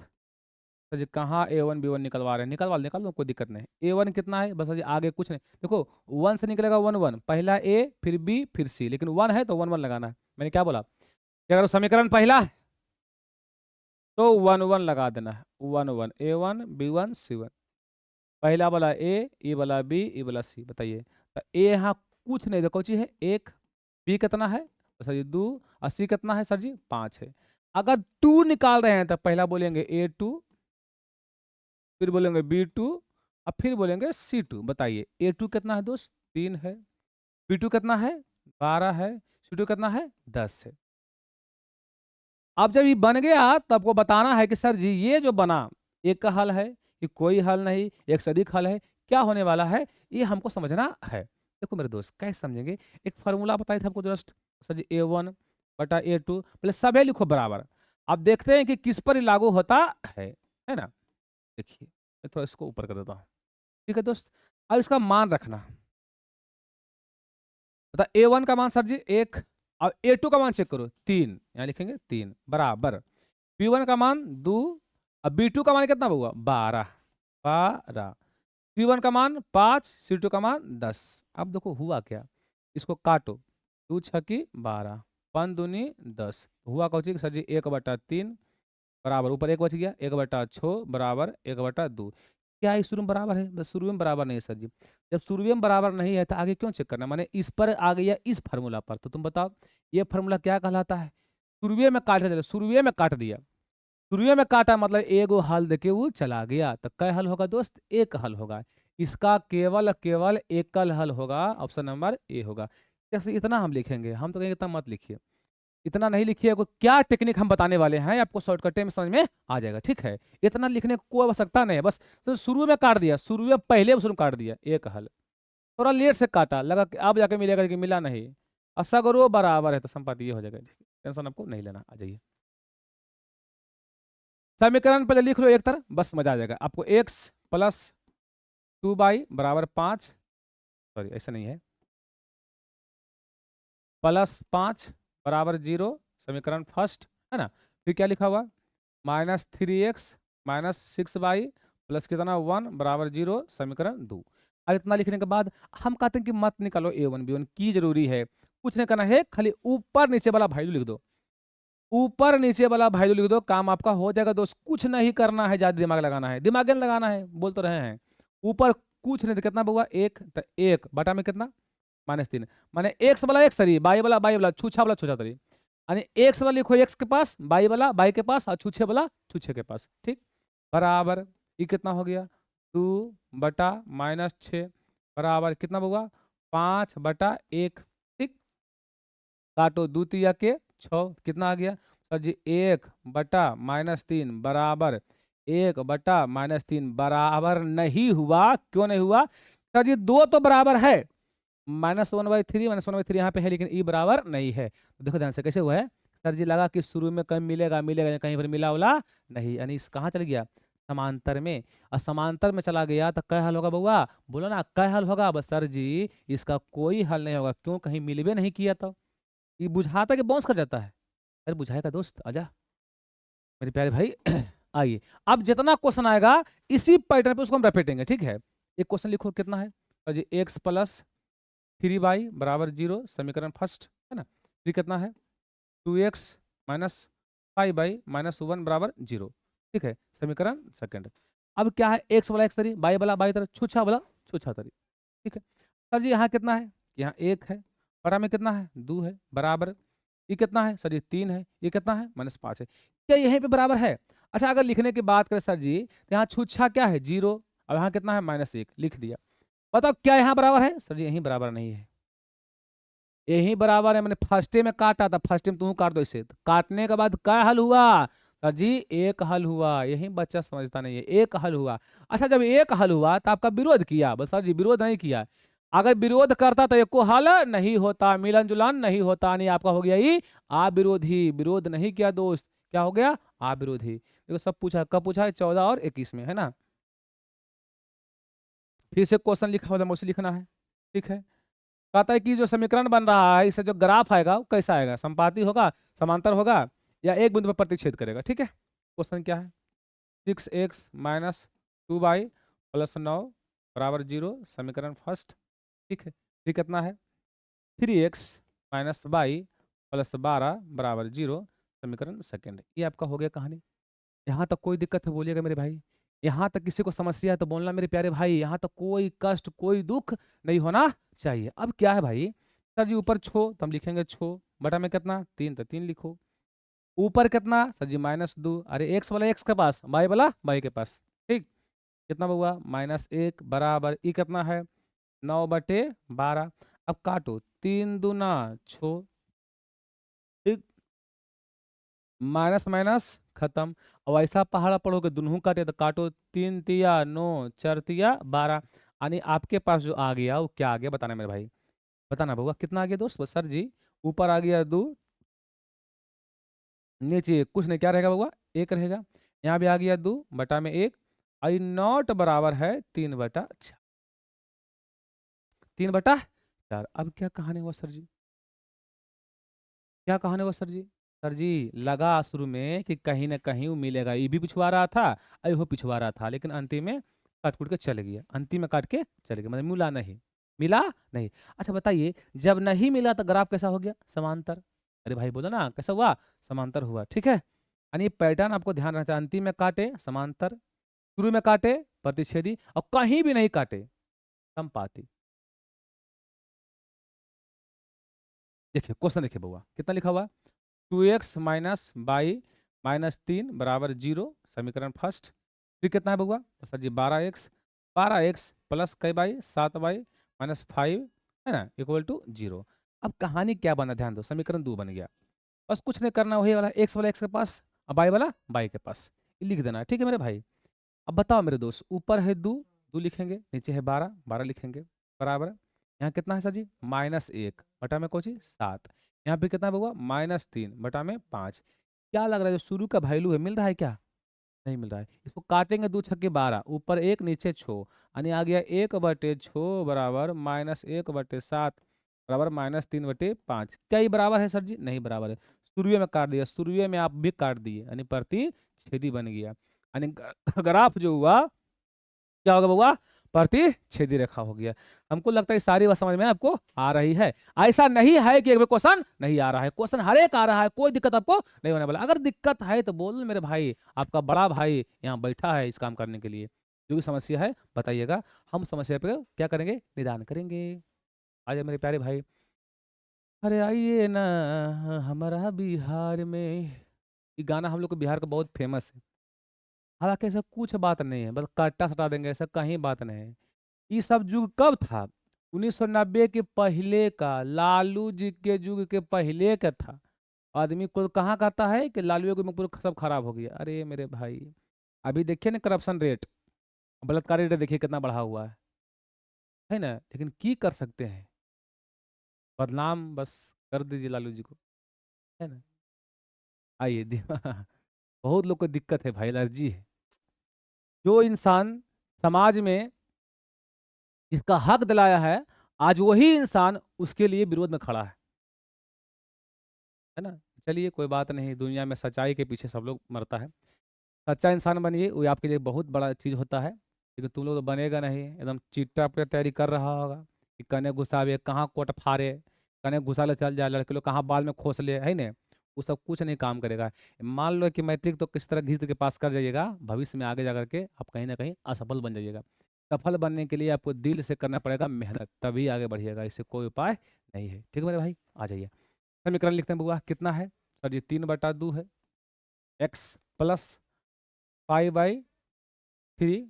सर जी कहाँ A1 B1 निकलवा रहे हैं, निकाल दो कोई दिक्कत नहीं। A1 कितना है बस सर जी, आगे कुछ नहीं, देखो 1 से निकलेगा 1 1, पहला A फिर B फिर C, लेकिन 1 है तो 1 1 लगाना है। मैंने क्या बोला कि अगर समीकरण पहला है तो 1 1 लगा देना है, 1 1 A1 B1 C1, पहला वाला A, ई वाला B, ई वाला C। बताइए तो A यहाँ कुछ नहीं, देखो चीज है एक, B कितना है तो सर जी 2, और C कितना है सर जी 5 है। अगर 2 निकाल रहे हैं तो पहला बोलेंगे A2, फिर बोलेंगे B2, अब फिर बोलेंगे C2। बताइए A2 कितना है दोस्त? 3 है, B2 कितना है? 12 है, C2 कितना है? 10 है। अब जब ये बन गया तो आपको बताना है कि सर जी ये जो बना, एक का हल है, ये कोई हल नहीं, एक से अधिक हल है, क्या होने वाला है ये हमको समझना है। देखो मेरे दोस्त कैसे समझेंगे, एक फार्मूला बताया था आपको जस्ट, सर जी A1/A2 पहले सभी लिखो बराबर। अब देखते हैं कि किस पर ये लागू होता है ना। देखिए मैं थोड़ा इसको ऊपर कर देता हूँ, ठीक है दोस्त। अब इसका मान रखना, बता A1 का मान सर जी 1, और A2 का मान चेक करो 3, यहाँ लिखेंगे 3 बराबर B1 का मान 2, और B2 का मान कितना हुआ 12, 12 C1 का मान 5, C2 का मान 10। अब देखो हुआ क्या, इसको काटो, 2 छकी 12, 5 दूनी 10, हुआ कौची सर जी 1/3 बराबर, ऊपर एक बच गया, 1/6 बराबर 1/2। क्या है शुरू में बराबर है? बस शुरू में बराबर नहीं है सर जी। जब शुरू में बराबर नहीं है तो आगे क्यों चेक करना, माने इस पर आ गया इस फार्मूला पर, तो तुम बताओ ये फार्मूला क्या कहलाता है? शुरुए में काट दिया, शुरुए में काट दिया, शुरुए में काटा मतलब एगो हल देके वो चला गया, तो क्या हल होगा दोस्त? एक हल होगा। इसका केवल केवल एकल हल होगा, ऑप्शन नंबर ए होगा। कैसे इतना हम लिखेंगे, हम तो कहेंगे इतना मत लिखिए, इतना नहीं लिखिए, को क्या टेक्निक हम बताने वाले हैं आपको शॉर्टकट में समझ में आ जाएगा, ठीक है। इतना लिखने को कोई आवश्यकता नहीं है, बस तो शुरू में काट दिया, शुरू में पहले शुरू में काट दिया एक हल, थोड़ा लेट से काटा, लगा कि अब जाके मिलेगा, लेकिन मिला नहीं। असगरो बराबर है तो संपात ये हो जाएगा, टेंशन आपको नहीं लेना, आ जाइए। समीकरण पहले लिख लो एक तरह, बस मजा आ जाएगा आपको। x प्लस 2y बराबर 5, सॉरी ऐसा नहीं है, प्लस 5 बराबर 0, समीकरण फर्स्ट है ना। फिर क्या लिखा हुआ, -3x माइनस 6y प्लस कितना 1 बराबर 0, समीकरण 2। अब इतना लिखने के बाद हम कहते हैं कि मत निकालो a1 b1 की जरूरी है, कुछ नहीं करना है, खाली ऊपर नीचे वाला वैल्यू लिख दो, ऊपर नीचे वाला वैल्यू लिख दो, काम आपका हो जाएगा दोस्त। कुछ नहीं करना है, ज्यादा दिमाग लगाना है, दिमाग नहीं लगाना है, बोल तो रहे हैं। ऊपर कुछ नहीं तो कितना होगा 1, तो 1 बटा में कितना -3, माने एक्स वाला एक्स तरी, बाई वाला छूछा वाला छूछा तरी, यानी एक्स वाला लिखो एक्स के पास, बाई वाला बाई के पास, और छूछे वाला छूछे के पास, ठीक। बराबर ये कितना हो गया 2 बटा -6 बराबर कितना होगा 5 बटा 1, ठीक। काटो 2 तिया के 6, कितना आ गया सर जी 1 बटा -3 बराबर 1 बटा -3 बराबर नहीं हुआ, क्यों नहीं हुआ सर जी, दो तो बराबर है, -1/3 -1/3 यहाँ पे है, लेकिन ई बराबर नहीं है। तो देखो ध्यान से कैसे हुआ है सर जी, लगा कि शुरू में कहीं मिलेगा मिलेगा, कहीं पर मिला उला नहीं, यानी इस कहाँ चल गया समांतर में, और समांतर में चला गया तो क्या हल होगा बउआ, बोलो ना क्या हल होगा। बस सर जी इसका कोई हल नहीं होगा, क्यों, कहीं मिलवे नहीं किया तो ये बुझाता कि बाउंस कर जाता है। अरे बुझाएगा दोस्त, आजा मेरे प्यारे भाई आइए, अब जितना क्वेश्चन आएगा इसी पैटर्न पे उसको हम रिपीटेंगे, ठीक है। एक क्वेश्चन लिखो कितना है सर जी, एक्स प्लस 3y बराबर 0, समीकरण फर्स्ट है ना। फिर कितना है 2x माइनस 5y माइनस 1 बराबर 0, ठीक है, समीकरण सेकंड। अब क्या है, एक्स वाला एक्स तरी, बाई वाला बाई तरह, छूछा वाला छूछा तरी, ठीक है। सर जी यहाँ कितना है, यहाँ 1 है, बड़ा में कितना है 2 है, बराबर ये कितना है सर जी 3 है, ये कितना है -5 है, क्या यहीं पे बराबर है। अच्छा अगर लिखने की बात करें सर जी, तो यहाँ छूछा क्या है 0, अब यहाँ कितना है -1 लिख दिया। बताओ क्या यहाँ बराबर है सर जी, यहीं बराबर नहीं है, यही बराबर है, मैंने फर्स्ट में काटा था, फर्स्ट में तू काट दो इसे, तो काटने के बाद क्या हल हुआ सर जी, एक हल हुआ, यही बच्चा समझता नहीं है, एक हल हुआ। अच्छा जब एक हल हुआ तो आपका विरोध किया, बस सर जी विरोध नहीं किया, अगर विरोध करता तो एको हल नहीं होता, मिलन जुलन नहीं होता, नहीं आपका हो गया ही अविरोधी, विरोध नहीं किया दोस्त, क्या हो गया अविरोधी। देखो सब पूछा, कब पूछा है 14 और 21 में, है ना। फिर से क्वेश्चन लिखा हुआ मुझसे लिखना है, ठीक है। कहता है कि जो समीकरण बन रहा है इससे जो ग्राफ आएगा वो कैसा आएगा, संपाती होगा, समांतर होगा, या एक बिंदु पर प्रतिच्छेद करेगा, ठीक है। क्वेश्चन क्या है, 6x माइनस 2y प्लस 9 बराबर 0, समीकरण फर्स्ट, ठीक है। फिर कितना है 3x माइनस वाई प्लस 12 बराबर 0, समीकरण सेकंड। ये आपका हो गया कहानी। यहाँ तक कोई दिक्कत है बोलिएगा मेरे भाई, यहाँ तक किसी को समस्या है तो बोलना मेरे प्यारे भाई, यहाँ तक कोई कष्ट कोई दुख नहीं होना चाहिए। अब क्या है भाई सर जी, ऊपर छो तो हम लिखेंगे छो, बटा में कितना 3 तो 3 लिखो, ऊपर कितना सर जी -2, अरे एक्स वाला एक्स के पास, बाई वाला बाई के पास, ठीक। कितना हुआ -1 बराबर ई कितना है 9/12। अब काटो 3 दूना 6, ठीक, माइनस माइनस खत्म। अब ऐसा पहाड़ा पढ़ोगे दुनू काटे तो काटो 3 तिया 9 4 तिया 12, यानी आपके पास जो आ गया वो क्या आ गया बताना मेरे भाई, बताना बउआ कितना आ गया दोस्त। बस सर जी ऊपर आ गया 2, नीचे कुछ नहीं, क्या रहेगा बउआ 1 रहेगा, यहाँ भी आ गया 2 बटा में 1, आई नॉट बराबर है 3/4, 3/4। अब क्या कहानी हुआ सर जी, क्या कहानी हुआ सर जी, सर जी लगा शुरू में कि कहीं ना कहीं वो मिलेगा, ये भी पिछवा रहा था अरे वो पिछवा रहा था, लेकिन अंतिम में काट कूट के चले गया, अंतिम में काट के चले गया, मतलब मिला नहीं, मिला नहीं। अच्छा बताइए जब नहीं मिला तो ग्राफ कैसा हो गया समांतर, अरे भाई बोलो ना कैसा हुआ समांतर हुआ, ठीक है। यानी पैटर्न आपको ध्यान रखना चाहिए, अंतिम में काटे समांतर, शुरू में काटे प्रतिच्छेदी, और कहीं भी नहीं काटे संपाती। देखिए क्वेश्चन देखिए बउआ कितना लिखा हुआ, 2x माइनस बाई -3 बराबर 0, समीकरण फर्स्ट। फिर कितना है बउआ तो सर जी 12x प्लस कई बाई 7y माइनस 5 है ना इक्वल टू 0। अब कहानी क्या बना ध्यान दो, समीकरण 2 बन गया, बस कुछ नहीं करना, वही वाला एक्स वाला एक्स के पास और बाई वाला बाई के पास, ये लिख देना है, ठीक है मेरे भाई। अब बताओ मेरे दोस्त, ऊपर है 2 2 लिखेंगे, नीचे है 12 12 लिखेंगे, बराबर यहाँ कितना है सर जी -1 बटा में कोची 7, यहाँ पे कितना होगा -3 बटा में 5। क्या लग रहा है जो शुरू का वैल्यू है मिल रहा है क्या, नहीं मिल रहा है। इसको काटेंगे 2 छक्के 12, ऊपर 1 नीचे 6, यानी आ गया 1/6 बराबर -1/7 बराबर -3/5। क्या ये बराबर है सर जी? नहीं बराबर है। शुरुए में काट दिया, शुरुए में आप भी काट दिए, यानी प्रतिच्छेदी बन गया। यानी ग्राफ जो हुआ क्या होगा बउआ? प्रतिच्छेदी रेखा हो गया। हमको लगता है सारी बात समझ में आपको आ रही है। ऐसा नहीं है कि एक क्वेश्चन नहीं आ रहा है, क्वेश्चन हर एक आ रहा है, कोई दिक्कत आपको नहीं होने वाला। अगर दिक्कत है तो बोल मेरे भाई, आपका बड़ा भाई यहाँ बैठा है इस काम करने के लिए। जो भी समस्या है बताइएगा, हम समस्या पे क्या करेंगे? निदान करेंगे। आ जाए मेरे प्यारे भाई। अरे आइए ना हमारा बिहार में, ये गाना हम लोग को बिहार का बहुत फेमस है। हालांकि ऐसा कुछ बात नहीं है, बस काटा सटा देंगे, ऐसा कहीं बात नहीं है। ये सब युग कब था? 1990 के पहले का, लालू जी के युग के पहले का था। आदमी को कहाँ कहता है कि लालू के मुख पर सब खराब हो गया। अरे मेरे भाई, अभी देखिए ना करप्शन रेट, बलात्कार रेट देखिए कितना बढ़ा हुआ है ना? लेकिन की कर सकते हैं, बदनाम बस कर दीजिए लालू जी को, है ना? आइए बहुत लोग को दिक्कत है भाई, एलर्जी है। जो इंसान समाज में जिसका हक दिलाया है, आज वही इंसान उसके लिए विरोध में खड़ा है ना? चलिए कोई बात नहीं, दुनिया में सच्चाई के पीछे सब लोग मरता है। सच्चा इंसान बनिए, वो आपके लिए बहुत बड़ा चीज़ होता है। लेकिन तुम लोग तो बनेगा नहीं, एकदम चिट्टा पे तैयारी कर रहा होगा कि कने घुसावे, कहाँ कोट फाड़े, कने घुसा ले चल जाए, लड़के लोग कहाँ बाल में खोस ले, है ना? वो सब कुछ नहीं काम करेगा। मान लो कि मैट्रिक तो किस तरह घिस के पास कर जाइएगा, भविष्य में आगे जा करके आप कहीं ना कहीं असफल बन जाइएगा। सफल बनने के लिए आपको दिल से करना पड़ेगा मेहनत, तभी आगे बढ़िएगा, इससे कोई उपाय नहीं है। ठीक है मेरे भाई, आ जाइए। समीकरण लिखते हैं बुआ, कितना है सर जी? 3/2 है, एक्स प्लस 5/3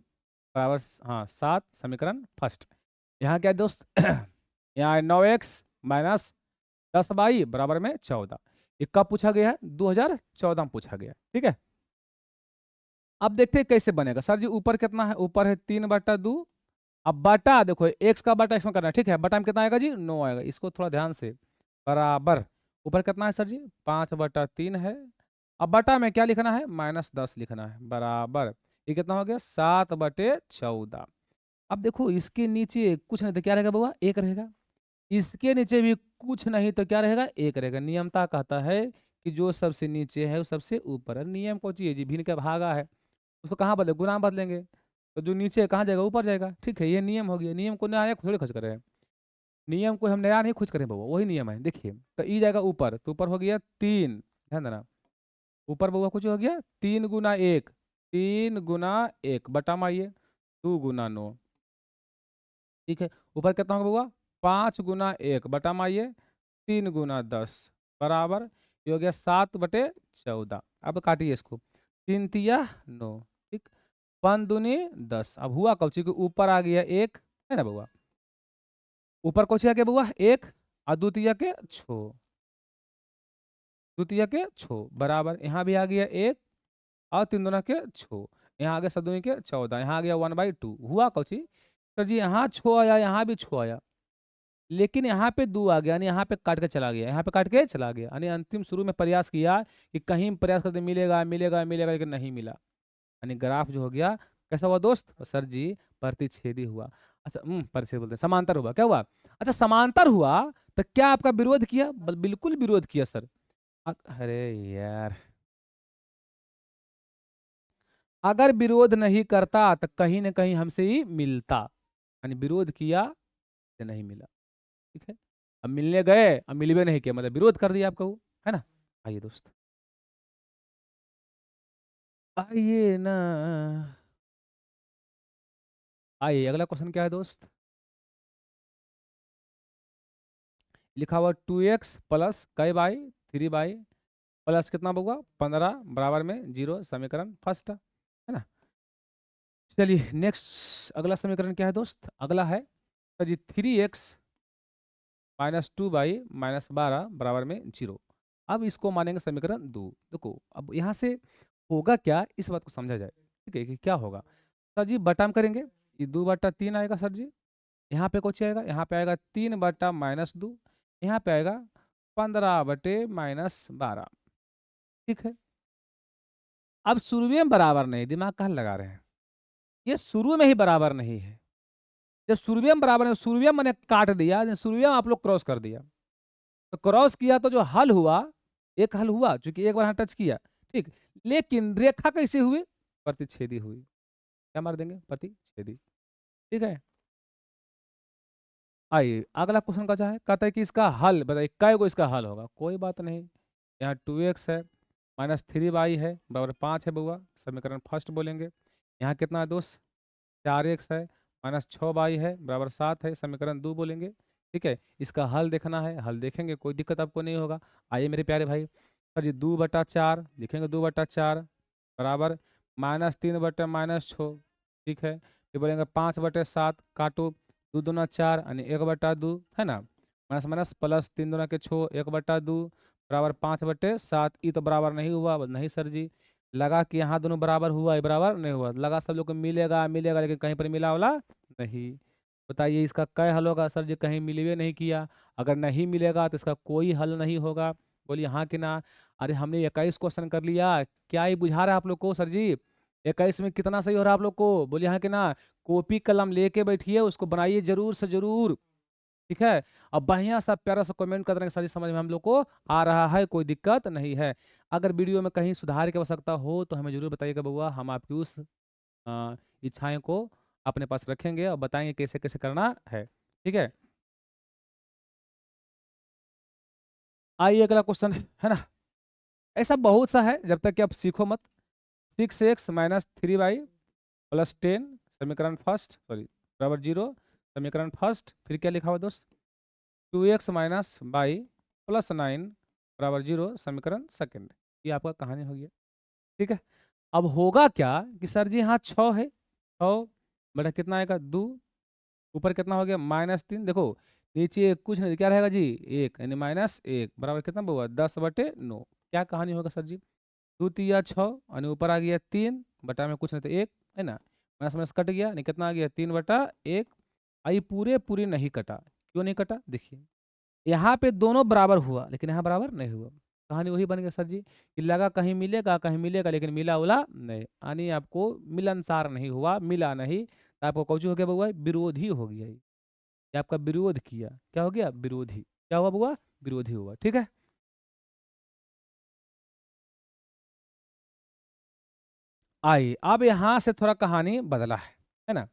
बराबर, हाँ 7, समीकरण फर्स्ट। यहाँ क्या है दोस्त? यहाँ है 9x माइनस 10y बराबर में 14। ये कब पूछा गया है? 2014 में पूछा गया है। ठीक है, अब देखते हैं कैसे बनेगा। सर जी ऊपर कितना है? ऊपर है 3/2। अब बटा देखो, x का बटा इसमें करना है, ठीक है? बटा में कितना आएगा जी? 9 आएगा। इसको थोड़ा ध्यान से, बराबर ऊपर कितना है सर जी? 5/3 है। अब बटा में क्या लिखना है? -10 लिखना है, बराबर ये कितना हो गया? 7/14। अब देखो इसके नीचे कुछ नहीं तो क्या रहेगा बुआ? 1 रहेगा। इसके नीचे भी कुछ नहीं तो क्या रहेगा? 1 रहेगा। नियमता कहता है कि जो सबसे नीचे है वो सबसे ऊपर है। नियम को चाहिए जी, भिन्न का भागा है, उसको कहाँ बदले? गुना बदलेंगे, तो जो नीचे है कहाँ जाएगा? ऊपर जाएगा। ठीक है, ये नियम हो गया। नियम को नया थोड़ी खोज करें, नियम को हम नया नहीं खोज करें बउआ, वही नियम है। देखिए तो ई जाएगा ऊपर, तो ऊपर हो गया 3, ध्यान देना। ऊपर बउआ कुछ हो गया 3 × 1, 3 × 1 बटा में आइए 2 × 9। ठीक है, ऊपर कितना होगा बउआ? 5 × 1 बटा में आइए 3 × 10 बराबर, ये हो गया 7/14। अब काटिए इसको, 3 × 3 = 9, ठीक, 5 × 2 = 10। अब हुआ कब चीज? ऊपर आ गया 1, है ना बउआ? ऊपर कौन आ गया बउआ? 1, और द्वितीय के 6, द्वितीय के 6 बराबर, यहाँ भी आ गया 1 और 3 × 2 = 6, यहाँ आ गया 7 × 2 = 14, यहाँ आ गया 1/2। हुआ कौन चीज? सर जी यहाँ 6 आया, यहाँ भी 6 आया, लेकिन यहाँ पे 2 आ गया, यानी यहाँ पे काट के चला गया, यहाँ पे काट के चला गया। यानी अंतिम शुरू में प्रयास किया कि कहीं प्रयास करते मिलेगा मिलेगा मिलेगा, लेकिन नहीं मिला। यानी ग्राफ जो हो गया कैसा हुआ दोस्त? सर जी प्रतिच्छेदी हुआ। अच्छा प्रतिच्छेद बोलते हैं, समांतर हुआ। क्या हुआ? अच्छा समांतर हुआ, तो क्या आपका विरोध किया? बिल्कुल विरोध किया सर। अरे यार, अगर विरोध नहीं करता तो कहीं ना कहीं हमसे ही मिलता, यानी विरोध किया तो नहीं मिला। ठीक है, अब मिलने गए, अब मिलवे नहीं किया, मतलब विरोध कर दिया आपका वो, है ना? आइए दोस्त, आइए ना, आइए अगला क्वेश्चन क्या है दोस्त? लिखा हुआ 2x प्लस कई बाई 3y प्लस कितना होगा? 15 बराबर में 0, समीकरण फर्स्ट, है ना? चलिए नेक्स्ट, अगला समीकरण क्या है दोस्त? अगला है तो जी 3x - 2y - 12 बराबर में 0। अब इसको मानेंगे समीकरण 2। देखो अब यहाँ से होगा क्या, इस बात को समझा जाए। ठीक है, कि क्या होगा? सर जी बटा में करेंगे, ये 2/3 आएगा सर जी, यहाँ पे कुछ आएगा, यहाँ पे आएगा 3/-2, यहाँ पे आएगा 15/-12। ठीक है, अब शुरू में बराबर नहीं, दिमाग कहाँ लगा रहे हैं, ये शुरू में ही बराबर नहीं है। जब शुरू में बराबर है, शुरू में मैंने काट दिया, शुरू में आप लोग क्रॉस कर दिया, तो क्रॉस किया तो जो हल हुआ, एक हल हुआ चूंकि एक बार यहाँ टच किया, ठीक। लेकिन रेखा कैसे हुई, प्रतिच्छेदी हुई। क्या मार देंगे, प्रतिच्छेदी, ठीक है। आइए अगला क्वेश्चन का चाहे, कहता है कि इसका हल बताइए, कै को इसका हल होगा, कोई बात नहीं। यहाँ 2x है, -3y है, बराबर 5 है बउआ, समीकरण फर्स्ट बोलेंगे। यहाँ कितना है दोस्त, 4x है, -6y है, बराबर 7 है, समीकरण 2 बोलेंगे। ठीक है, इसका हल देखना है, हल देखेंगे, कोई दिक्कत आपको नहीं होगा। आइए मेरे प्यारे भाई, सर जी 2/4 लिखेंगे, 2/4 बराबर -3/-6, ठीक है। फिर बोलेंगे 5/7, काटो, 2×2 = 4 यानी 1/2 है ना, माइनस माइनस प्लस 3×2 = 1/2 बराबर 5/7। ये तो बराबर नहीं हुआ, नहीं सर जी, लगा कि यहाँ दोनों बराबर हुआ, ये बराबर नहीं हुआ, लगा सब लोग को मिलेगा मिलेगा, लेकिन कहीं पर मिला वाला नहीं। बताइए इसका क्या हल होगा, सर जी कहीं मिलवे नहीं किया। अगर नहीं मिलेगा तो इसका कोई हल नहीं होगा, बोलिए हाँ कि ना। अरे हमने 21 क्वेश्चन कर लिया, क्या ये बुझा रहा है आप लोग को, सर जी 21 में कितना सही हो रहा है आप लोग को, बोलिए हाँ कि ना। कॉपी कलम लेके बैठिए, उसको बनाइए जरूर से जरूर, ठीक है। अब बढ़िया सा प्यारा सा कमेंट कर देंगे, सारी समझ में हम लोग को आ रहा है, कोई दिक्कत नहीं है। अगर वीडियो में कहीं सुधार की आवश्यकता हो तो हमें जरूर बताइएगा बउआ, हम आपकी उस इच्छाएं को अपने पास रखेंगे और बताएंगे कैसे कैसे करना है, ठीक है। आइए अगला क्वेश्चन है ना, ऐसा बहुत सा है, जब तक कि आप सीखो मत। 6x - 3y + 10 समीकरण फर्स्ट, सॉरी बराबर 0, समीकरण फर्स्ट। फिर क्या लिखा हुआ दोस्त, 2x - y + 9 बराबर 0 समीकरण सेकंड। ये आपका कहानी हो गया, ठीक है। अब होगा क्या कि सर जी यहाँ 6 है, 6 बटा कितना आएगा 2, ऊपर कितना हो गया -3, देखो नीचे कुछ नहीं, क्या रहेगा जी 1, यानी -1 बराबर कितना हुआ 10/9। क्या कहानी होगा सर जी, 2×3 = 6 यानी ऊपर आ गया 3, बटा में कुछ नहीं तो 1 है ना, माइनस माइनस कट गया, यानी कितना आ गया 3/1। आई पूरे पूरे नहीं कटा, क्यों नहीं कटा, देखिए यहाँ पे दोनों बराबर हुआ लेकिन यहाँ बराबर नहीं हुआ। कहानी वही बन गया सर जी, कि लगा कहीं मिलेगा लेकिन मिला उला नहीं, यानी आपको मिलनसार नहीं हुआ, मिला नहीं, तो आपको कौन हो गया बउआ, विरोधी हो गया। ये आपका विरोध किया, क्या हो गया, विरोधी। क्या हुआ बउआ, विरोधी हुआ, ठीक है। आइए अब यहाँ से थोड़ा कहानी बदला है ना।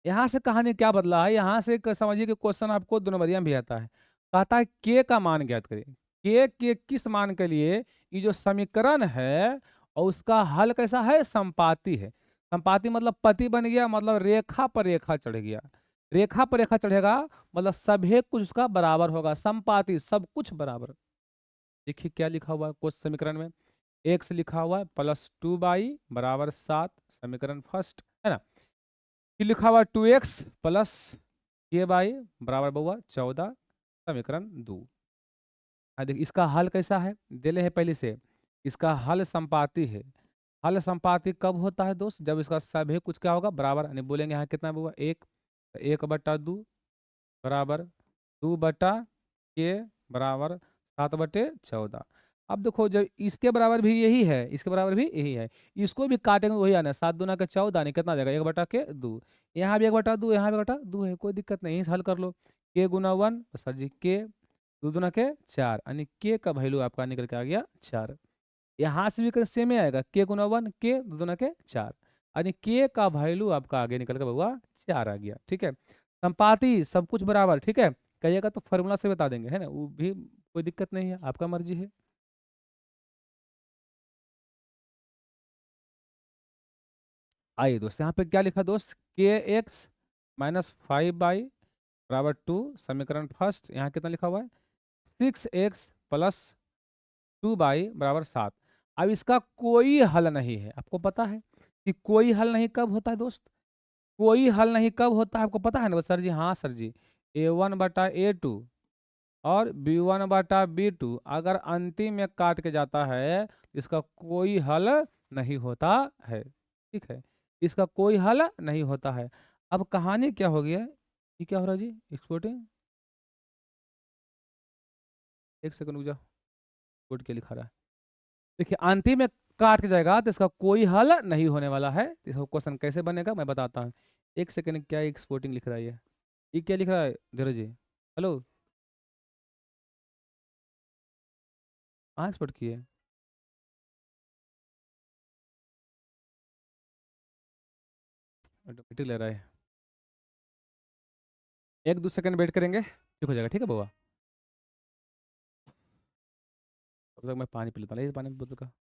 यहाँ से कहानी क्या बदला है, यहाँ से समझिए कि क्वेश्चन आपको 2 नंबरिया में भी आता है। कहता है के का मान ज्ञात करें, के किस मान के लिए, ये जो समीकरण है और उसका हल कैसा है, संपाती है। संपाती मतलब पति बन गया, मतलब रेखा पर रेखा चढ़ गया, रेखा पर रेखा चढ़ेगा मतलब सभी कुछ उसका बराबर होगा, संपाती सब कुछ बराबर। देखिए क्या लिखा हुआ है कुछ समीकरण में, एक्स लिखा हुआ है +2y बराबर 7 समीकरण फर्स्ट है ना। फिर लिखा हुआ 2x + k/y बराबर बउआ 14 समीकरण 2। हाँ देखिए इसका हल कैसा है, दिले है पहले से, इसका हल संपाती है। हल संपाती कब होता है दोस्त, जब इसका सभी कुछ क्या होगा बराबर, यानी बोलेंगे यहाँ कितना बउआ 1, 1/2 बराबर 2/k बराबर 7/14। अब देखो जब इसके बराबर भी यही है, इसके बराबर भी यही है, इसको भी काटेंगे वही आना, 7×2 = 14, नहीं कितना आ जाएगा 1/2। यहाँ भी 1/2, यहाँ भी 1/2 है, कोई दिक्कत नहीं, हल कर लो। k×1 सर जी k, 2×4 यानी k का वैल्यू आपका निकल के आ गया 4। यहाँ से भी सेम ही आएगा, k×1 k, 2×4 यानी k का वैल्यू आपका आगे निकल के हुआ 4 आ गया, ठीक है। संपाती सब कुछ बराबर, ठीक है, कहिएगा तो फॉर्मूला से बता देंगे है ना, वो भी कोई दिक्कत नहीं है, आपका मर्जी है। आइए दोस्त यहाँ पे क्या लिखा दोस्त, kx - 5y बराबर 2 समीकरण फर्स्ट। यहाँ कितना लिखा हुआ है 6x + 2y बराबर 7। अब इसका कोई हल नहीं है, आपको पता है कि कोई हल नहीं कब होता है दोस्त, कोई हल नहीं कब होता है आपको पता है ना सर जी, हाँ सर जी, a1/a2 और b1/b2 अगर अंतिम में काट के जाता है, इसका कोई हल नहीं होता है, ठीक है, इसका कोई हल नहीं होता है। अब कहानी क्या हो गया, ये क्या हो रहा है जी, एक्सपोर्टिंग, एक सेकंड रुक जाओ, एक्सपोर्ट क्या लिखा रहा है, देखिए अंतिम में काट के जाएगा तो इसका कोई हल नहीं होने वाला है। इसका क्वेश्चन कैसे बनेगा मैं बताता हूँ। एक सेकंड, क्या एक्सपोर्टिंग लिख रहा है ये क्या लिख रहा है धीरज जी? हेलो, कहाँ एक्सपोर्ट किए? ऑटोमेटिक ले रहा है। 1-2 सेकंड वेट करेंगे, ठीक हो जाएगा। ठीक है बाबा, तब तक मैं पानी पी लेता हूँ। ले पानी की बोतल का।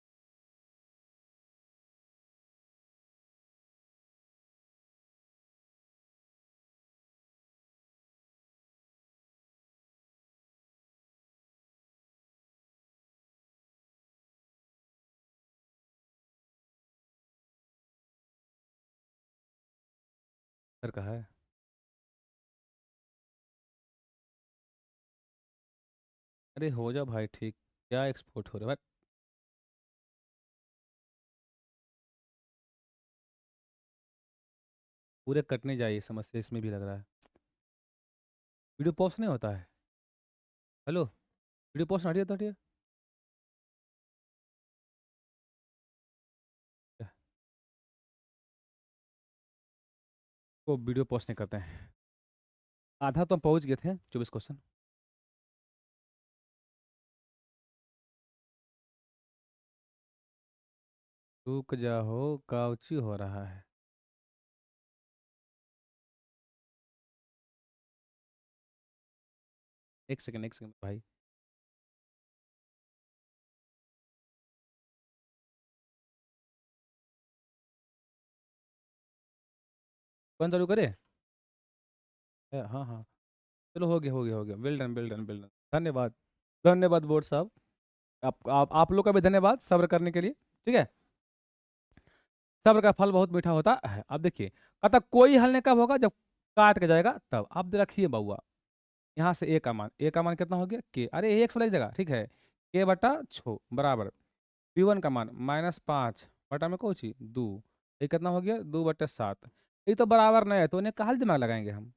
सर का है। अरे हो जा भाई ठीक। क्या एक्सपोर्ट हो रहा है? पूरे कटने जाइए, समस्या इसमें भी लग रहा है। वीडियो पॉज नहीं होता है। हेलो, वीडियो पॉज हटिए तो हटिए। वो वीडियो पॉज नहीं करते हैं। आधा तो हम पहुंच गए थे, 24 क्वेश्चन। रुक जाओ, काउची हो रहा है। एक सेकंड भाई। कौन चालू करे? हाँ हाँ, चलो हो गया हो गया हो गया। Well done well done well done. धन्यवाद। धन्यवाद बोर्ड साहब। आप लोग का भी धन्यवाद सब्र करने के लिए। ठीक है, सब्र का फल बहुत मीठा होता है। अब देखिए, कहता कोई हल नहीं कब होगा, जब काट के जाएगा तब। अब रखिए बउआ, यहाँ से ए का मान कितना हो गया के। अरे एक सौ लग जाएगा, ठीक है। के बटा छो बराबर P1 का मान -5 बटा में कौची 2। ये कितना हो गया 2/7। ये तो बराबर नहीं है तो इन्हें कहा दिमाग लगाएंगे हम।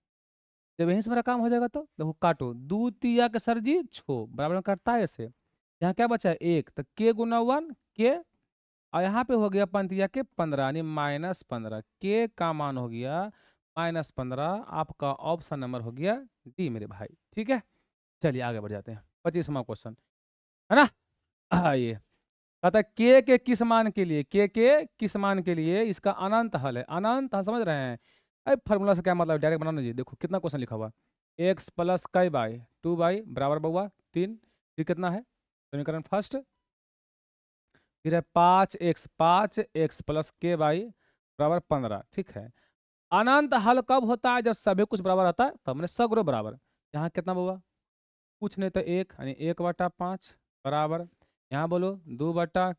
जब यहीं से मेरा काम हो जाएगा तो देखो, काटो 2 तिया के सर जी छो बराबर में कटता है ऐसे। यहाँ क्या बचा है 1, तो के गुना 1 के। और यहाँ पे हो गया पंतिया के 15 यानी -15। के का मान हो गया -15। आपका ऑप्शन नंबर हो गया डी मेरे भाई। ठीक है, चलिए आगे बढ़ जाते हैं। 25वां क्वेश्चन है ना। ये कहता है के किस मान के लिए, के किस मान के लिए इसका अनंत हल है। अनंत हल समझ रहे हैं? अरे फार्मूला से क्या मतलब, डायरेक्ट बनाना जी। देखो कितना क्वेश्चन लिखा हुआ, एक्स प्लस कई बाई 2 बाई बराबर बउआ 3। फिर कितना है समीकरण फर्स्ट, फिर है 5x प्लस के बाई बराबर 15। ठीक है, अनंत हल कब होता है, जब सभी कुछ बराबर आता है तब। मैंने सगरो बराबर, यहाँ कितना बउआ कुछ नहीं तो 1 यानी 1/5 बराबर। यहाँ बोलो 2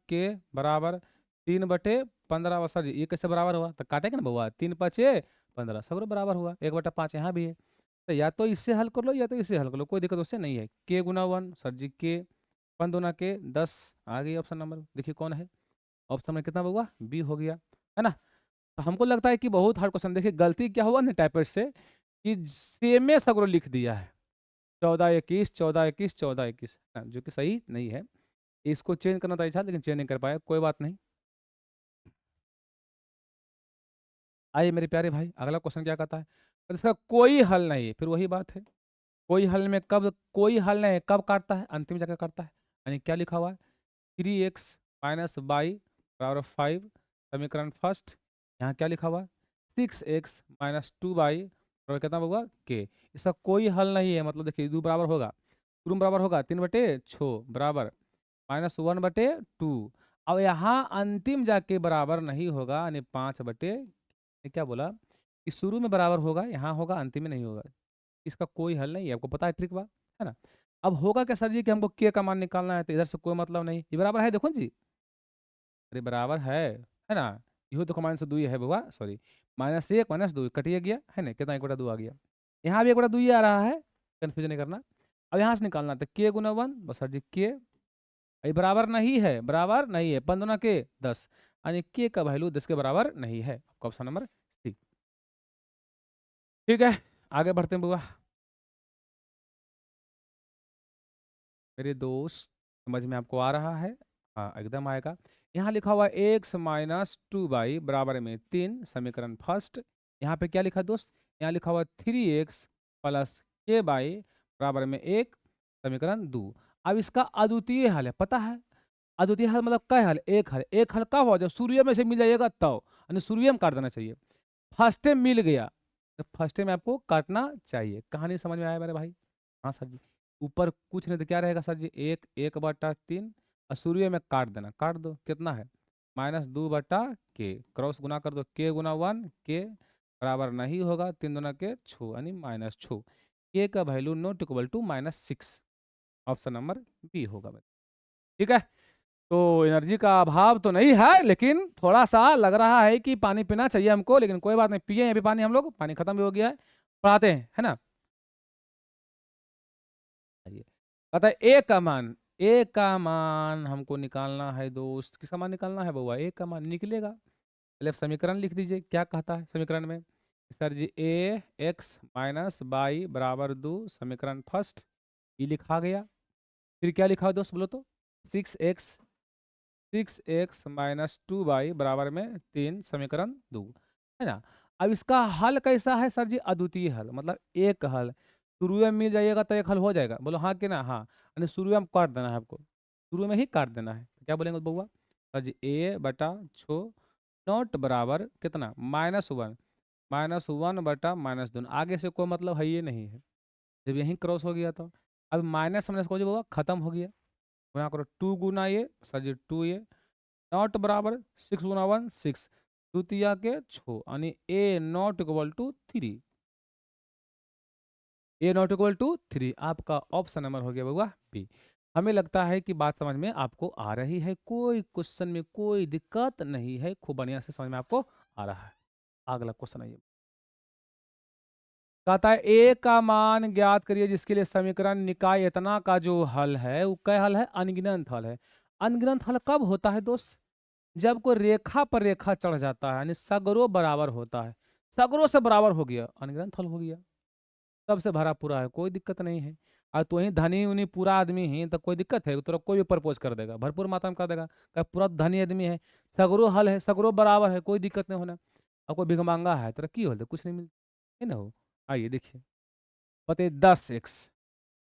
के बराबर 3/15। सर जी ये कैसे बराबर हुआ, तो काटेंगे ना बउआ, 3×5 = 15। सगरो बराबर हुआ, 1/5 यहाँ भी है। तो या तो इससे हल कर लो या तो इससे हल कर लो, कोई दिक्कत उससे नहीं है। के गुना 1 सर जी के, 1 दूना के 10। आ गई ऑप्शन नंबर, देखिए कौन है। ऑप्शन में कितना हुआ बी हो गया, है ना। तो हमको लगता है कि बहुत हार्ड क्वेश्चन। देखिए गलती क्या हुआ ना टाइपर से, कि सेमे सगरो लिख दिया है 14 21 14 21 14 21, जो कि सही नहीं है। इसको चेंज करना था इच्छा, लेकिन चेंज नहीं कर पाया, कोई बात नहीं। आइए मेरे प्यारे भाई, अगला क्वेश्चन क्या कहता है, तो इसका कोई हल नहीं। फिर वही बात है, कोई हल में कब, कोई हल नहीं कब काटता है, अंतिम जगह काटता है। यानी क्या लिखा हुआ है 3x - y = 5। समीकरण फर्स्ट, यहाँ क्या लिखा हुआ है 6x - 2y और कितना होगा के। इसका कोई हल नहीं है, मतलब देखिए दो बराबर होगा, तुम बराबर होगा 3/6 बराबर -1/2। अब यहाँ अंतिम जाके बराबर नहीं होगा, यानी 5/, ये क्या बोला कि शुरू में बराबर होगा, यहाँ होगा अंतिम में नहीं होगा। इसका कोई हल नहीं है, आपको पता है ट्रिक बा, है ना। अब होगा क्या सर जी कि हमको के का मान निकालना है, तो इधर से कोई मतलब नहीं, ये बराबर है देखो जी। अरे बराबर है ना। इहो तो -2 है बाबा, सॉरी -1 -2 कटिए गया है ना, कितना 1/2 आ गया। यहाँ भी 1/2 ही आ रहा है, कन्फ्यूजन नहीं करना। अब यहाँ से निकालना तो के गुना 1 बस सर जी के। ये बराबर नहीं है, बराबर नहीं है, 5 दूना के 10 यानी के का वैल्यू 10 के बराबर नहीं है। आपका ऑप्शन नंबर सी। ठीक है, आगे बढ़ते हैं बुआ। मेरे दोस्त समझ में आपको आ रहा है? हाँ एकदम आएगा। यहाँ लिखा हुआ एक्स माइनस टू बाई बराबर में 3 समीकरण फर्स्ट। यहाँ पे क्या लिखा दोस्त, यहाँ लिखा हुआ 3x प्लस के बाई बराबर में 1 समीकरण 2। अब इसका अद्वितीय हल है, पता है अद्वितीय हल मतलब क्या हल, एक हल। एक हल कब हो जब सूर्य में से मिल जाएगा तब, यानी सूर्य में काट देना चाहिए। फर्स्ट टाइम मिल गया तो फर्स्ट टाइम आपको काटना चाहिए। कहानी समझ में आया मेरे भाई? हाँ सर जी। ऊपर कुछ नहीं तो क्या रहेगा सर जी, एक 1/3 और सूर्य में काट देना, काट दो कितना है -2/k, क्रॉस गुना कर दो k गुना 1, k बराबर नहीं होगा 3 दुना के 6 यानी -6। k का value not equal to -6, option number B होगा भाई। ठीक है, तो एनर्जी का अभाव तो नहीं है, लेकिन थोड़ा सा लग रहा है कि पानी पीना चाहिए हमको, लेकिन कोई बात नहीं, पिए अभी पानी, हम लोग पानी खत्म भी हो गया है, पढ़ाते हैं है ना। आइए, पता है ए का मान हमको निकालना है दोस्त। किसका मान निकालना है बउआ? ए का मान निकलेगा। पहले समीकरण लिख दीजिए, क्या कहता है समीकरण में sir ji, A X minus by बराबर 2 समीकरण फर्स्ट, ये लिखा गया। फिर क्या लिखा है दोस्त बोलो तो, 6x माइनस 2 बाई बराबर में 3 समीकरण 2, है ना। अब इसका हल कैसा है सर जी? अद्वितीय हल, मतलब एक हल। शुरू में मिल जाइएगा तो एक हल हो जाएगा, बोलो हाँ कि ना? हाँ, यानी शुरू में काट देना है आपको, शुरू में ही काट देना है। तो क्या बोलेंगे बउआ? सर जी a/6 नॉट बराबर कितना -1, -1/-2, आगे से कोई मतलब है ये नहीं है, जब यहीं क्रॉस हो गया तो अब माइनस माइनस को जो बउआ खत्म हो गया, गुना करो 2 गुना ये सर जी 2a नॉट बराबर 6 गुना 1 6, द्वितीया के 6 यानी A not equal to 3, A not equal to 3 आपका ऑप्शन नंबर हो गया बउआ बी। हमें लगता है कि बात समझ में आपको आ रही है, कोई क्वेश्चन में कोई दिक्कत नहीं है, खूब बढ़िया से समझ में आपको आ रहा है। अगला क्वेश्चन आइए, कहता है ए का मान ज्ञात करिए जिसके लिए समीकरण निकाय इतना का जो हल है वो क्या हल है? अनगिनत हल है। अनगिनत हल कब होता है दोस्त? जब कोई रेखा पर रेखा चढ़ जाता है, यानी सगरो बराबर होता है, सगरो से बराबर हो गया, अनगिनत हल हो गया। सबसे भरा पूरा है, कोई दिक्कत नहीं है। और तो ही धनी उनी पूरा आदमी है तो कोई दिक्कत है? तो कोई भी प्रपोज कर देगा, भरपूर मात्रा में कर देगा, क्या पूरा धनी आदमी है, सगरो हल है, सगरो बराबर है, कोई दिक्कत नहीं होना। और कोई भिखमंगा है तो की होता, कुछ नहीं मिलता है ना हो। आइए देखिए, बताइए 10x,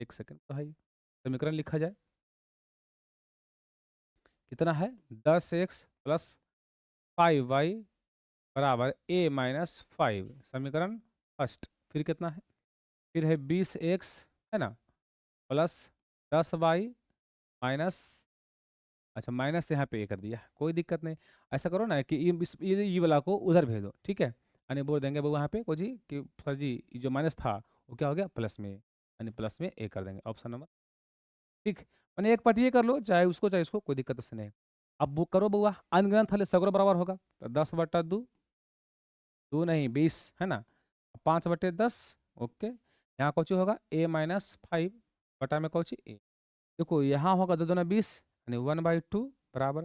एक सेकंड तो है, समीकरण लिखा जाए कितना है, 10x प्लस 5y बराबर a-5 समीकरण फर्स्ट। फिर कितना है, फिर है 20x, है ना, प्लस 10y माइनस, अच्छा माइनस यहाँ पे ये कर दिया, कोई दिक्कत नहीं। ऐसा करो ना कि ये वाला को उधर भेज दो, ठीक है, यानी बोल देंगे वो यहाँ पे को जी कि सर जी ये जो माइनस था वो क्या हो गया प्लस में, यानी प्लस में ए कर देंगे, ऑप्शन नंबर ठीक। मैंने एक पार्ट ये कर लो, चाहे उसको चाहे इसको, कोई दिक्कत उससे नहीं। अब बुक करो बउआ, अनगिनत हल सगरो बराबर होगा तो 10/2, 2 नहीं 20, है ना, 5/10, ओके। यहाँ कौची होगा a-5 बटा में कौची ए, देखो यहाँ होगा 2 दूना 20 यानी 1/2 बराबर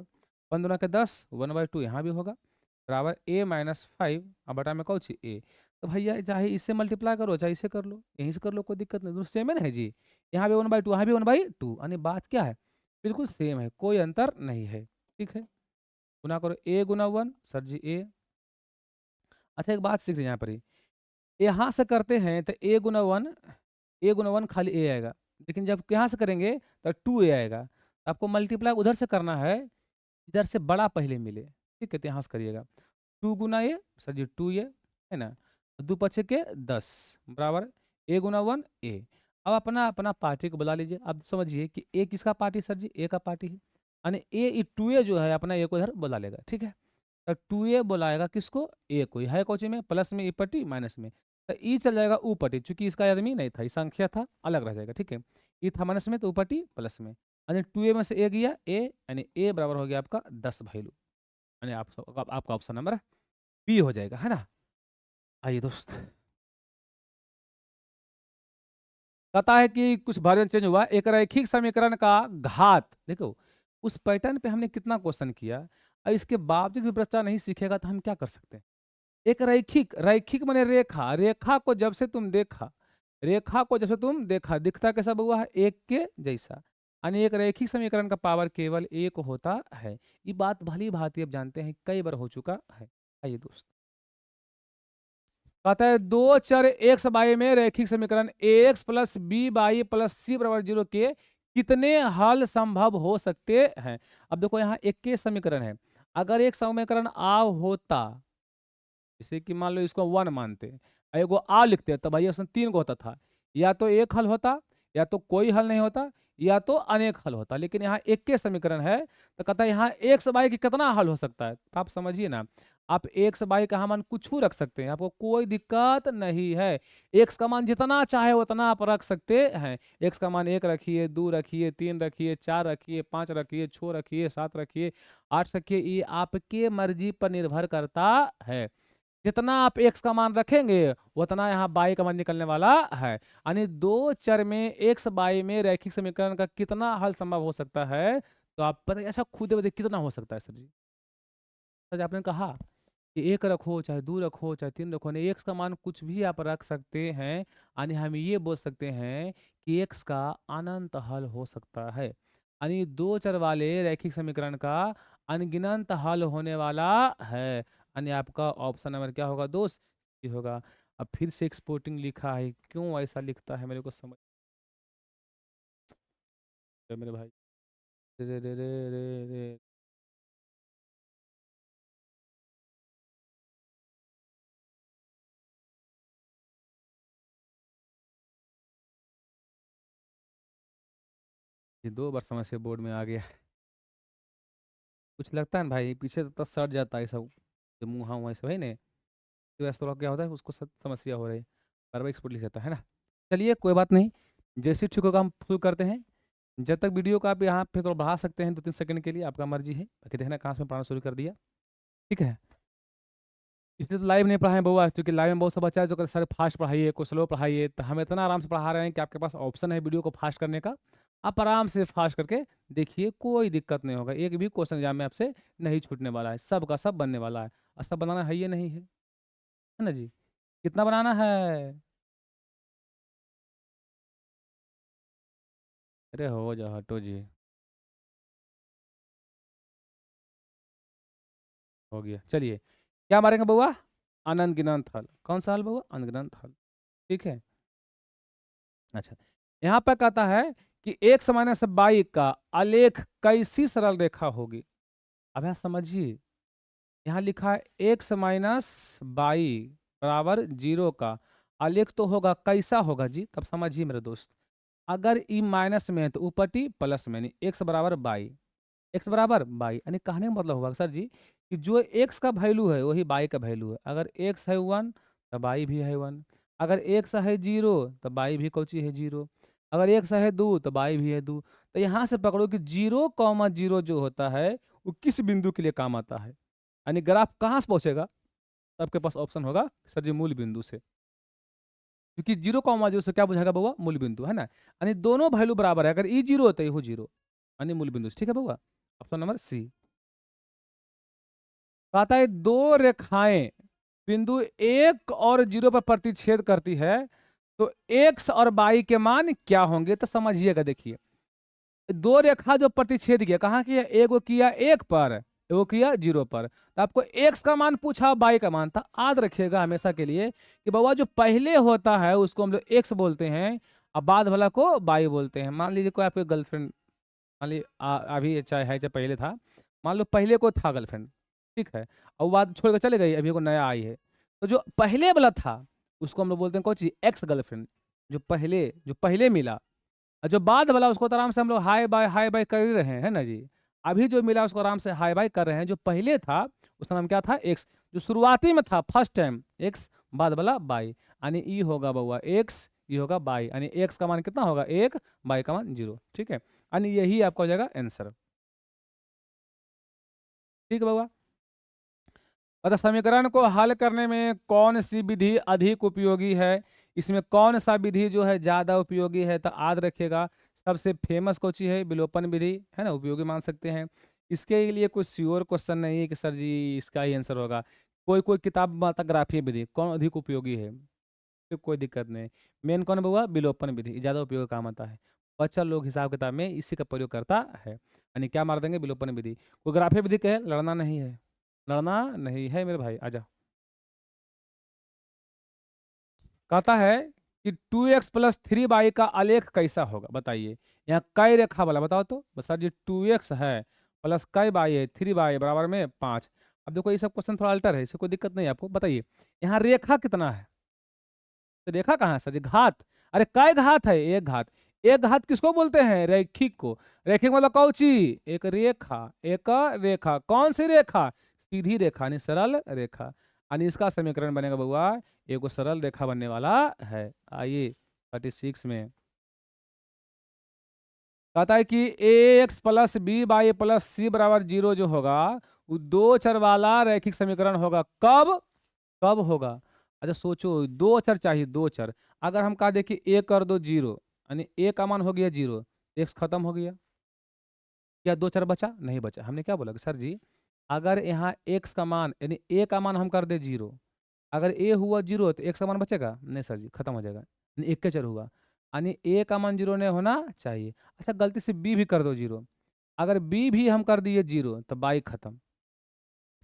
1 दूना के 10, 1/2 यहाँ भी होगा बराबर a-5 अब बटा में कौची ए। तो भैया चाहे इससे मल्टीप्लाई करो चाहे इसे कर लो, यहीं से कर लो, कोई दिक्कत नहीं, दोनों सेम है ना है जी। यहाँ भी 1/2 यहाँ भी 1/2, यानी बात क्या है, बिल्कुल सेम है, कोई अंतर नहीं है। ठीक है, गुना करो a गुना 1 सर जी ए। अच्छा एक बात सीख लीजिए यहाँ पर ही, यहाँ से करते हैं तो ए गुना वन खाली ए आएगा, लेकिन जब यहाँ से करेंगे तो 2a आएगा। तो आपको मल्टीप्लाई उधर से करना है, इधर से बड़ा पहले मिले, ठीक है, तो यहाँ से करिएगा 2 गुना ए सर जी 2a, है ना, 2×5 के 10 बराबर a गुना 1 ए। अब अपना अपना पार्टी को बुला लीजिए, आप समझिए कि ए किसका पार्टी सर जी, ए का पार्टी है, यानी ए 2a जो है अपना ए को इधर बुला लेगा, ठीक है। तो 2a बुलाएगा किसको, ए को, है कोची में प्लस में, ई पट्टी माइनस में, तो ई चल जाएगा ऊ पट्टी, चूंकि इसका आदमी नहीं था, ये संख्या था, अलग रह जाएगा, ठीक है। ई था माइनस में तो ऊ पट्टी प्लस में, यानी 2a में से ए गया ए, यानी ए बराबर हो गया आपका 10 वैल्यू, यानी आपका ऑप्शन नंबर बी हो जाएगा, है ना। आइए दोस्त, कहता है कि कुछ वर्जन चेंज हुआ, एक रैखिक समीकरण का घात, देखो उस पैटर्न पे हमने कितना क्वेश्चन किया, और इसके बावजूद भी बच्चा नहीं सीखेगा तो हम क्या कर सकते हैं। एक रैखिक, रैखिक माने रेखा, रेखा को जब से तुम देखा, रेखा को जब से तुम देखा, दिखता कैसा हुआ है, एक के जैसा। यानी एक रैखिक समीकरण का पावर केवल एक होता है। ये बात भली भांति अब जानते हैं, कई बार हो चुका है। आइए दोस्त, कहता है दो चर एक्स बाई में रैखिक समीकरण X plus B by plus C बराबर 0 के कितने हल संभव हो सकते हैं। अब देखो यहाँ एक के समीकरण है, अगर एक समीकरण आ होता, जैसे कि मान लो इसको 1 मानते और एगो आ लिखते तो भाई उसमें 3 को होता था, या तो एक हल होता, या तो कोई हल नहीं होता, या तो अनेक हल होता। लेकिन यहाँ एक के समीकरण है, तो कहता है यहाँ एक्स बाई की कितना हल हो सकता है। तो आप समझिए ना, आप एक्स बाई का मान कुछ रख सकते हैं, आपको कोई दिक्कत नहीं है। एक्स का मान जितना चाहे उतना आप रख सकते हैं। एक्स का मान 1 रखिए, 2 रखिए, 3 रखिए, 4 रखिए, 5 रखिए, 6 रखिए, 7 रखिए, 8 रखिए, ये आपके मर्जी पर निर्भर करता है। जितना आप एक्स का मान रखेंगे उतना यहाँ बाई का मान निकलने वाला है। यानी दो चर में एक्स बाई में रैखिक समीकरण का कितना हल संभव हो सकता है। तो आप पता अच्छा खुद बताइए कितना हो सकता है सर जी। सर जी, आपने कहा कि एक रखो, चाहे 2 रखो, चाहे 3 रखो, नहीं एक्स का मान कुछ भी आप रख सकते हैं। यानी हम ये बोल सकते हैं कि एक्स का अनंत हल हो सकता है। यानी दो चर वाले रैखिक समीकरण का अनगिनत हल होने वाला है। यानी आपका ऑप्शन नंबर क्या होगा दोस्त, ये होगा। अब फिर से एक्सपोर्टिंग लिखा है, क्यों ऐसा लिखता है मेरे को समझ मेरे भाई। रे रे रे रे रे रे। ये 2 बार समस्या बोर्ड में आ गया। कुछ लगता है ना भाई, पीछे तो सट जाता है सब, जो मुँह वहाँ सब है ना, तो ऐसा थोड़ा क्या होता है उसको समस्या हो रही है, बार बार एक्सपोर्ट लिख जाता है ना। चलिए कोई बात नहीं, जैसे ठीक होगा हम शुरू करते हैं। जब तक वीडियो को आप यहाँ पे थोड़ा बढ़ा सकते हैं 2-3 सेकंड के लिए, आपका मर्जी है। बाकी देखना कहाँ से पढ़ाना शुरू कर दिया, ठीक है। इसलिए तो लाइव नहीं पढ़ाएं बउआ, क्योंकि लाइव में बहुत सा बच्चा है जो कहते सर फास्ट पढ़ाइए, कोई स्लो पढ़ाइए। तो हम इतना आराम से पढ़ा रहे हैं कि आपके पास ऑप्शन है वीडियो को फास्ट करने का। आप आराम से फास्ट करके देखिए, कोई दिक्कत नहीं होगा। एक भी क्वेश्चन एग्जाम में आपसे नहीं छूटने वाला है, सब का सब बनने वाला है। और सब बनाना है ये नहीं है ना जी। कितना बनाना है। अरे हो जा हटो जी। हो गया, चलिए क्या मारेंगे बउआ, अनंत गिनंत हल। कौन सा हल बउआ, अनगिनंत हल, ठीक है। अच्छा, यहाँ पर कहता है कि एक समाना से बाई का आलेख कैसी सरल रेखा होगी। अब यहाँ समझिए, यहाँ लिखा है एक्स माइनस बाई बराबर 0 का आलेख तो होगा, कैसा होगा जी, तब समझिए मेरे दोस्त। अगर ई माइनस में है तो ऊपर टी प्लस में, नहीं एक्स बराबर बाई, एक्स बराबर बाई। यानी कहने का मतलब होगा सर जी कि जो एक्स का वैल्यू है वही बाई का वैल्यू है। अगर एक्स है 1 तो बाई भी है 1। अगर एक्स है 0 तो बाई भी कौची है 0। अगर एक्स है 2 तो बाई भी है 2। तो यहाँ से पकड़ो कि 0,0 जो होता है वो किस बिंदु के लिए काम आता है। यानी ग्राफ कहाँ से पहुंचेगा, तो आपके पास ऑप्शन होगा सर जी मूल बिंदु से। क्योंकि 0,0 से क्या बुझाएगा बउआ, मूल बिंदु है ना। यानी दोनों वैल्यू बराबर है, अगर ई 0 है तो ये 0, यानी मूल बिंदु से। ठीक है बउआ, ऑप्शन नंबर सी। कहता है दो रेखाएं बिंदु 1 और 0 पर प्रतिच्छेद करती है, तो एक्स और बाई के मान क्या होंगे। तो समझिएगा, देखिए दो रेखा जो प्रतिच्छेद किया, कहाँ किया, एगो किया 1 पर, एगो किया 0 पर। तो आपको एक्स का मान पूछा, बाई का मान था। याद रखिएगा हमेशा के लिए कि बाबा जो पहले होता है उसको हम लोग एक्स बोलते हैं, और बाद वाला को बाई बोलते हैं। मान लीजिए कोई आपके गर्लफ्रेंड, मान लीजिए अभी चाहे है चाहे पहले था, मान लो पहले को था गर्लफ्रेंड, ठीक है, और वो बात छोड़ कर चले गई, अभी को नया आई है। तो जो पहले वाला था उसको हम लोग बोलते हैं कौन चीज, एक्स गर्लफ्रेंड, जो पहले मिला। और जो बाद वाला उसको तो आराम से हम लोग हाय बाय कर ही रहे हैं, है ना जी। अभी जो मिला उसको आराम से हाय बाय कर रहे हैं। जो पहले था उसका नाम क्या था, एक्स। जो शुरुआती में था फर्स्ट टाइम एक्स, बाद वाला बाई, यानी ई होगा बउआ एक्स, ई होगा बाई। यानी एक्स का मान कितना होगा 1, बाई का मान 0, ठीक है। यानी यही आपका हो जाएगा आंसर, ठीक है बउआ। अतः समीकरण को हल करने में कौन सी विधि अधिक उपयोगी है, इसमें कौन सा विधि जो है ज्यादा उपयोगी है। तो याद रखिएगा, सबसे फेमस कौन सी है, विलोपन विधि, है ना, उपयोगी मान सकते हैं। इसके लिए कोई श्योर क्वेश्चन नहीं है कि सर जी इसका ही आंसर होगा। कोई कोई किताब बताता ग्राफीय विधि कौन अधिक उपयोगी है, तो कोई दिक्कत नहीं। मेन कौन है बउआ, विलोपन विधि ज्यादा उपयोगी काम आता है। बच्चा लोग हिसाब किताब में इसी का प्रयोग करता है। यानी क्या मार देंगे, विलोपन विधि। कोई ग्राफे विधि कहे, लड़ना नहीं है, लड़ना नहीं है मेरे भाई, आजा। कहता है कि 2x प्लस 3y का आलेख कैसा होगा, बताइए। यहाँ कई रेखा वाला बताओ तो, बस सर जी 2x है प्लस कई y है 3y बराबर में 5। अब देखो ये सब क्वेश्चन थोड़ा अल्टर है, इससे कोई दिक्कत नहीं है आपको, बताइए यहाँ रेखा कितना है, तो रेखा कहाँ है सर जी, घात। अरे काय घात है, एक घात। एक घात किसको बोलते हैं, रैखिक को। रैखिक मतलब कौन ची, एक रेखा, एक रेखा, कौन सी रेखा, सीधी रेखा यानी सरल रेखा। यानी इसका समीकरण बनेगा बउआ, एक सरल रेखा बनने वाला है। आइए 36 में कहता है कि A X plus B by plus C बराबर 0 जो होगा, वो दो चर वाला रैखिक समीकरण होगा। कब, कब होगा। अच्छा सोचो, दो चर चाहिए, दो चर। अगर हम कहा दें कि ए कर दो 0, यानी ए का मान हो गया 0, एक्स खत्म हो गया, क्या दो चर बचा, नहीं बचा। हमने क्या बोला कि सर जी अगर यहाँ एक्स का मान यानी ए का मान हम कर दे 0, अगर ए हुआ 0 तो एक्स का मान बचेगा नहीं सर जी, खत्म हो जाएगा, यानी एक के चर हुआ, यानी ए का मान 0 नहीं होना चाहिए। अच्छा गलती से बी भी कर दो 0, अगर बी भी हम कर दिए 0 तो बाई खत्म,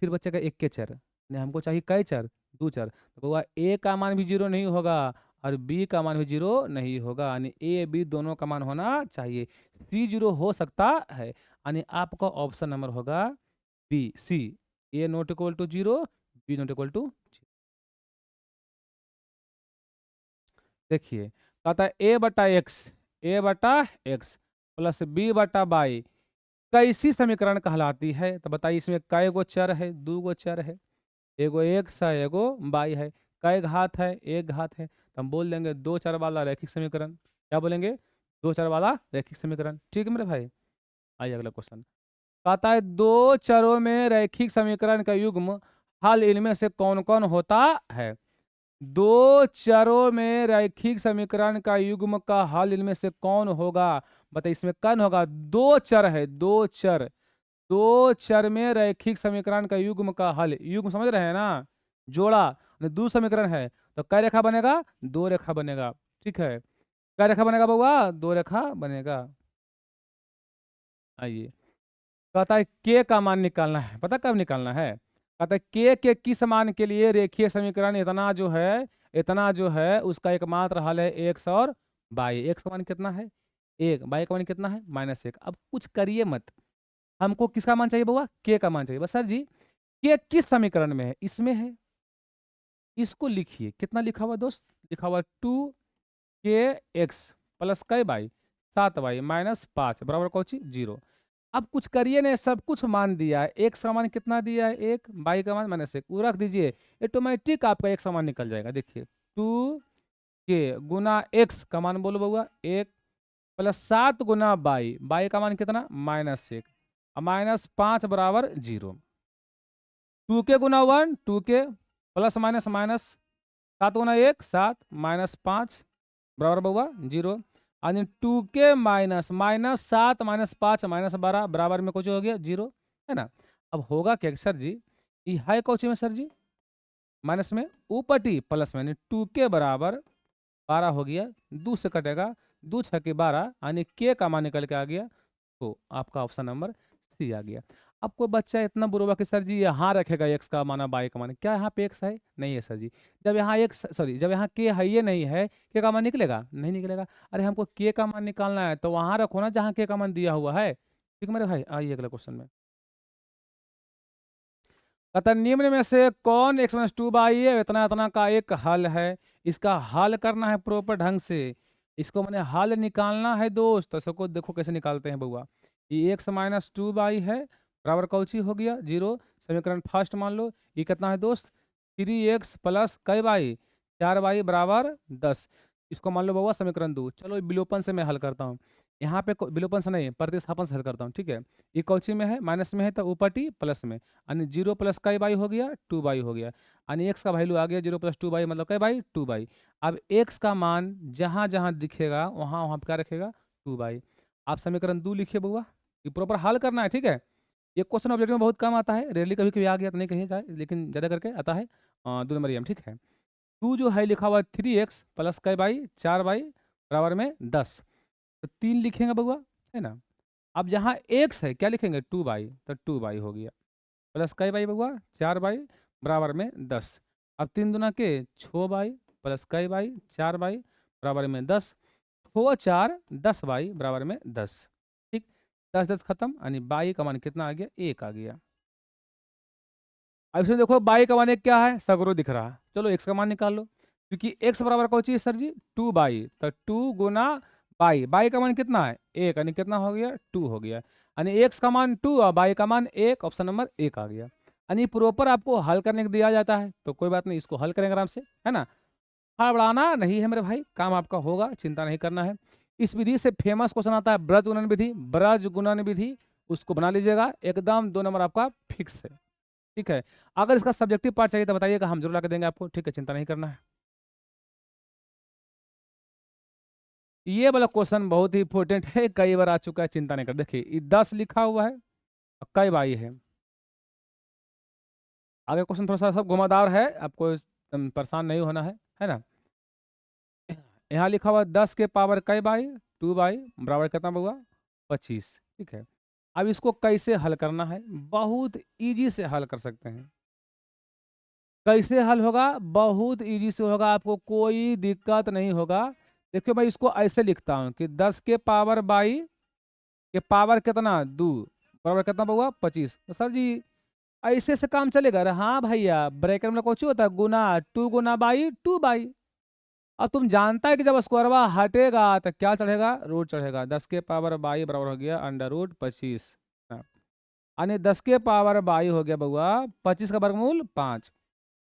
फिर बचेगा एक के चर, नहीं हमको चाहिए कई चर, दो चर। तो हुआ ए का मान भी 0 नहीं होगा और बी का मान भी 0 नहीं होगा, यानी ए बी दोनों का मान होना चाहिए। सी 0 हो सकता है, यानी आपका ऑप्शन नंबर होगा B C, A not equal to 0, B not equal to. देखिए कहता है ए बटा एक्स, ए बटा एक्स प्लस बी बटा बाई कैसी समीकरण कहलाती है, तो बताइए इसमें कै गो चर है, दो गो चर है, एगो एक्स है एगो बाई है, कै घात है, एक घात है, तो हम बोल देंगे दो चर वाला रैखिक समीकरण। क्या बोलेंगे, दो चर वाला रैखिक समीकरण। ठीक है मेरे भाई, आइए अगला क्वेश्चन। कहता है दो चरों में रैखिक समीकरण का युग्म हल इनमें से कौन कौन होता है। दो चरों में रैखिक समीकरण का युग्म का हल इनमें से कौन होगा, बताइए इसमें कौन होगा, दो चर है, दो चर, दो चर में रैखिक समीकरण का युग्म का हल, युग्म समझ रहे हैं ना, जोड़ा, दो समीकरण है तो कै रेखा बनेगा, दो रेखा बनेगा। ठीक है, कै रेखा बनेगा बउआ, दो रेखा बनेगा। आइए कहता है के का मान निकालना है, पता कब निकालना है, कहता है के किस मान के लिए रेखीय समीकरण इतना जो है, इतना जो है उसका एकमात्र हल है एक्स और बाई। एक्स का मान कितना है, एक, बाई का मान कितना है, -1। अब कुछ करिए मत, हमको किसका मान चाहिए बउआ, के का मान चाहिए बस। सर जी के किस समीकरण में है, इसमें है, इसको लिखिए। कितना लिखा हुआ दोस्त, लिखा हुआ 2 के एक्स प्लस कै बाई 7 बाई -5 बराबर कौची 0। अब कुछ करिए नहीं, सब कुछ मान दिया है। एक समान कितना दिया है, एक, बाई का मान -1, वो रख दीजिए, ऑटोमेटिक आपका एक समान निकल जाएगा। देखिए 2 के गुना एक्स का मान बोलो बउआ, एक, प्लस 7 गुना बाई, बाई का मान कितना -1 और -5 बराबर 0। 2 के गुना 1, 2 के प्लस माइनस माइनस, 7 गुना 1 7 -5 बराबर बउआ 0। यानी 2 के माइनस -7 -5 -12 बराबर में कुछ हो गया 0, है ना। अब होगा क्या कि सर जी ये है कौची में सर जी, माइनस में ऊपटी प्लस में, यानी 2 के बराबर 12 हो गया, 2 से कटेगा, 2 छके 12, यानी के का मान निकल के आ गया। तो आपका ऑप्शन नंबर सी आ गया। अब कोई बच्चा इतना बुरा कि सर जी यहाँ रखेगा एक्स का माना बाई का मान, क्या यहाँ पे एक्स है, नहीं है सर जी। जब यहाँ एक्स सॉरी जब यहाँ के है ये नहीं है, के का मान निकलेगा, नहीं निकलेगा। अरे हमको के का मान निकालना है तो वहाँ रखो ना जहाँ के का मान दिया हुआ है। ठीक है मेरे भाई, आइए अगला क्वेश्चन में। अतः निम्न में से कौन x-2 इतना इतना का एक हल है। इसका हल करना है प्रॉपर ढंग से, इसको मैंने हल निकालना है दोस्त। तो सबको देखो कैसे निकालते हैं बउआ, ये x-2 है बराबर कौची हो गया 0। समीकरण फर्स्ट मान लो, ये कितना है दोस्त 3x प्लस कै बाई 4 बाई बराबर 10। इसको मान लो बउआ समीकरण 2। चलो विलोपन से मैं हल करता हूँ, यहाँ पे विलोपन से नहीं प्रतिस्थापन से हल करता हूँ। ठीक है, ये कौची में है, माइनस में है तो ऊपर टी प्लस में, यानी 0 प्लस कै बाई हो गया 2 बाई हो गया, यानी एक्स का वैल्यू आ गया 0 प्लस 2 बाई मतलब कै बाई 2 बाई। अब एक्स का मान जहाँ जहाँ दिखेगा वहाँ वहाँ क्या रखेगा 2 बाई। आप समीकरण 2 लिखिए बउआ, ये प्रॉपर हल करना है। ठीक है, ये क्वेश्चन ऑब्जेक्टिव में बहुत कम आता है, रेयरली कभी कभी आ गया तो नहीं कहीं जाए, लेकिन ज़्यादा करके आता है 2 नंबर। ठीक है, 2 जो है लिखा हुआ 3x प्लस कै बाई 4 बाई बराबर में 10। तो 3 लिखेंगे बउआ, है ना। अब जहाँ x है क्या लिखेंगे 2 बाई, तो 2 बाई हो गया, प्लस कई बाई बउआ 4 बाई बराबर में 10। अब 3 दूना के 6 बाई प्लस कई बाई 4 बाई बराबर में 10, 4 10 बाई बराबर में 10। ठीक, 10 10 खत्म, यानी बाई का मान कितना आ गया, 1 आ गया। अब इसमें देखो बाई का मान एक क्या है, सगरो दिख रहा है, चलो x का मान निकाल लो, क्योंकि x बराबर कौन चीज सर जी 2 बाई, तो 2 गुना बाई, बाई का मान कितना है 1, यानी कितना हो गया 2 हो गया, यानी x का मान 2 और बाई का मान 1, ऑप्शन नंबर 1 आ गया। यानी प्रॉपर आपको हल करने को दिया जाता है तो कोई बात नहीं, इसको हल करेंगे आराम से, है ना। हड़बड़ाना नहीं है मेरे भाई, काम आपका होगा, चिंता नहीं करना है। इस विधि से फेमस क्वेश्चन आता है ब्रज गुणन विधि, ब्रज गुणन विधि, उसको बना लीजिएगा, एकदम 2 नंबर आपका फिक्स है। ठीक है, अगर इसका सब्जेक्टिव पार्ट चाहिए तो बताइएगा, हम जरूर ला के देंगे आपको, ठीक है, चिंता नहीं करना है। ये वाला क्वेश्चन बहुत ही इंपॉर्टेंट है, कई बार आ चुका है, चिंता नहीं कर, देखिए 10 लिखा हुआ है और कई बाई है। आगे क्वेश्चन थोड़ा सा सब घुमावदार है, आपको परेशान नहीं होना है ना। यहाँ लिखा हुआ 10 के पावर कई बाई 2 बाई बराबर कितना होगा 25। ठीक है, अब इसको कैसे हल करना है, बहुत इजी से हल कर सकते हैं। कैसे हल होगा, बहुत इजी से होगा, आपको कोई दिक्कत नहीं होगा। देखियो भाई, इसको ऐसे लिखता हूँ कि 10 के पावर बाई के पावर कितना 2 बराबर कितना होगा 25। तो सर जी ऐसे से काम चलेगा, अरे हाँ भैया, ब्रैकेट में कुछ होता है गुना, 2 गुना बाई 2 बाई। अब तुम जानता है कि जब स्क्वायरवा हटेगा तो क्या चढ़ेगा, रूट चढ़ेगा, 10 के पावर बाई बराबर हो गया अंडर रूट 25, यानी 10 के पावर बाई हो गया बउआ 25 का वर्गमूल 5।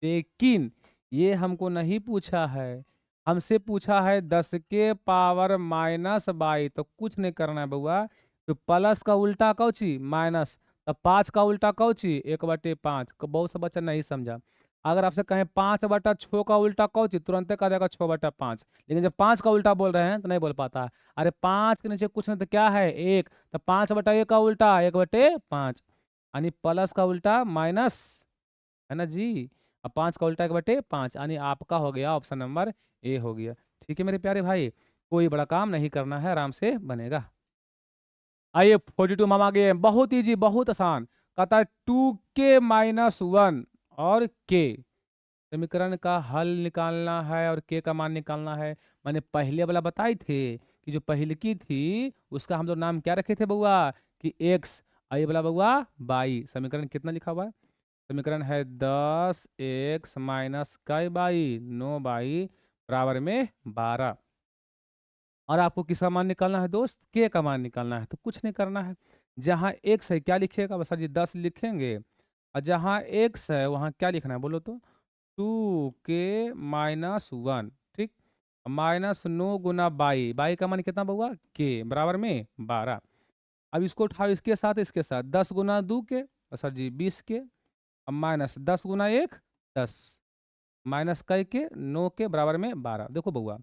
लेकिन ये हमको नहीं पूछा है, हमसे पूछा है 10 के पावर माइनस बाई, तो कुछ नहीं करना है बउआ, तो प्लस का उल्टा कौची माइनस, तो 5 का उल्टा कौची 1/5, बहुत सा बच्चा नहीं समझा। अगर आपसे कहें 5/6 का उल्टा कौची, तुरंत कह देगा 6/5, लेकिन जब 5 का उल्टा बोल रहे हैं तो नहीं बोल पाता। अरे 5 के नीचे कुछ नहीं तो क्या है 1, तो 5/1 का उल्टा 1/5, यानी प्लस का उल्टा माइनस, है ना जी। अब 5 का उल्टा 1/5, यानी आपका हो गया ऑप्शन नंबर ए हो गया। ठीक है मेरे प्यारे भाई, कोई बड़ा काम नहीं करना है, आराम से बनेगा। आइए 42 मामा गए, बहुत इजी बहुत आसान, कहता है 2k-1 और k, समीकरण का हल निकालना है और k का मान निकालना है। मैंने पहले वाला बताई थे कि जो पहले की थी उसका हम लोग नाम क्या रखे थे बउआ कि x, ये वाला बउआ बाई। समीकरण कितना लिखा हुआ है, समीकरण है 10x-9 बाई बराबर में 12। और आपको किसका मान निकालना है दोस्त, के का मान निकालना है, तो कुछ नहीं करना है। जहाँ x है क्या लिखिएगा बस जी 10 लिखेंगे, और जहाँ x है वहाँ क्या लिखना है बोलो तो 2k-1, ठीक, -9 गुना बाई, बाई का मान कितना बउआ के बराबर में 12। अब इसको उठाओ इसके साथ इसके साथ, 10 गुना 2 के सर जी 20 के, अब माइनस 10 गुना 1 10, माइनस कई के 9 के बराबर में 12। देखो बउआ,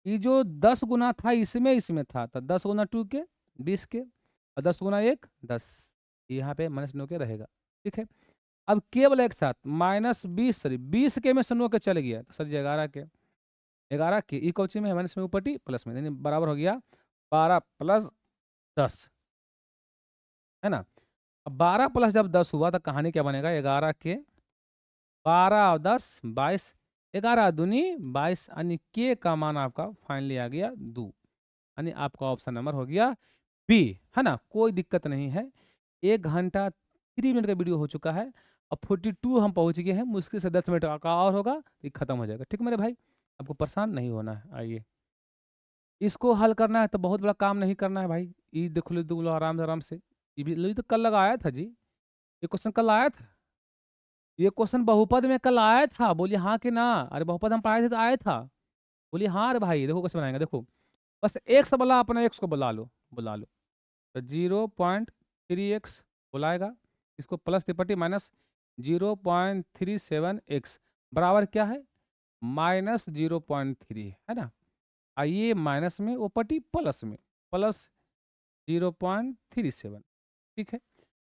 ये जो 10 गुना था इसमें इसमें था, तो 10 गुना 2 के 20 के, और 10 गुना 1 10, यहाँ पे -9 के रहेगा। ठीक है, अब केवल एक साथ -20, सॉरी 20 के में से 9 के चले गया, तो सर जी 11 के ई कौची में माइनस में ऊपर प्लस में, यानी बराबर हो गया 12 + 10, है ना। अब 12 + जब 10 हुआ तो कहानी क्या बनेगा, 11 के 12 और 10 22, 11 दूनी 22, यानी के का मान आपका फाइनली आ गया 2, यानी आपका ऑप्शन नंबर हो गया बी, है ना। कोई दिक्कत नहीं है, 1 घंटा 3 मिनट का वीडियो हो चुका है, अब 42 हम पहुंच गए हैं, मुश्किल से 10 मिनट का और होगा तो ये खत्म हो जाएगा। ठीक है मेरे भाई, आपको परेशान नहीं होना है। आइए इसको हल करना है तो बहुत बड़ा काम नहीं करना है भाई, ये देख लो आराम से आराम से, ये तो कल लगाया था जी, ये क्वेश्चन कल आया था, ये क्वेश्चन बहुपद में कल आया था, बोलिए हाँ कि ना, अरे बहुपद हम पढ़ाए थे तो आया था, बोलिए हाँ। अरे भाई देखो कैसे बनाएंगे, देखो बस एक्स बोला, अपना एक्स को बुला लो, तो 0.3x बुलाएगा, इसको प्लस तिपट्टी माइनस 0.37x बराबर क्या है -0.3, है ना। आइए माइनस में वो पट्टी प्लस में, प्लस 0.37। ठीक है,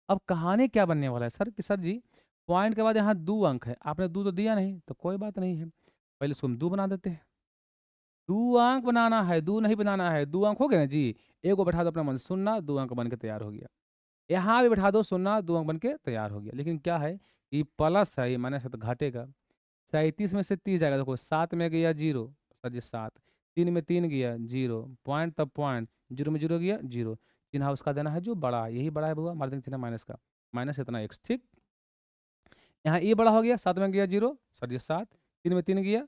अब कहानी क्या बनने वाला है सर कि सर जी पॉइंट के बाद यहाँ 2 अंक है, आपने 2 तो दिया नहीं, तो कोई बात नहीं है, पहले इसको हम 2 बना देते हैं। दो अंक बनाना है, दो नहीं बनाना है, दो अंक हो गया ना जी। एक को बैठा दो अपना मन सुनना, दो अंक बन के तैयार हो गया। यहाँ भी बैठा दो सुनना, दो अंक बन के तैयार हो गया। लेकिन क्या है कि प्लस है, ये माइनस है तो घटेगा। 37 में से 30 जाएगा, देखो 7 में गया जीरो, सर जी 7, 3 में 3 गया जीरो, पॉइंट तब पॉइंट, जीरो में जीरो गया जीरो। चिन्ह उसका देना है जो बड़ा है, यही बड़ा है बुआ, मार देंगे चिन्ह माइनस का, माइनस इतना एक्स, ठीक। यहाँ ये बड़ा हो गया, 7 में गया जीरो, सर जी 7, 3 में 3 गया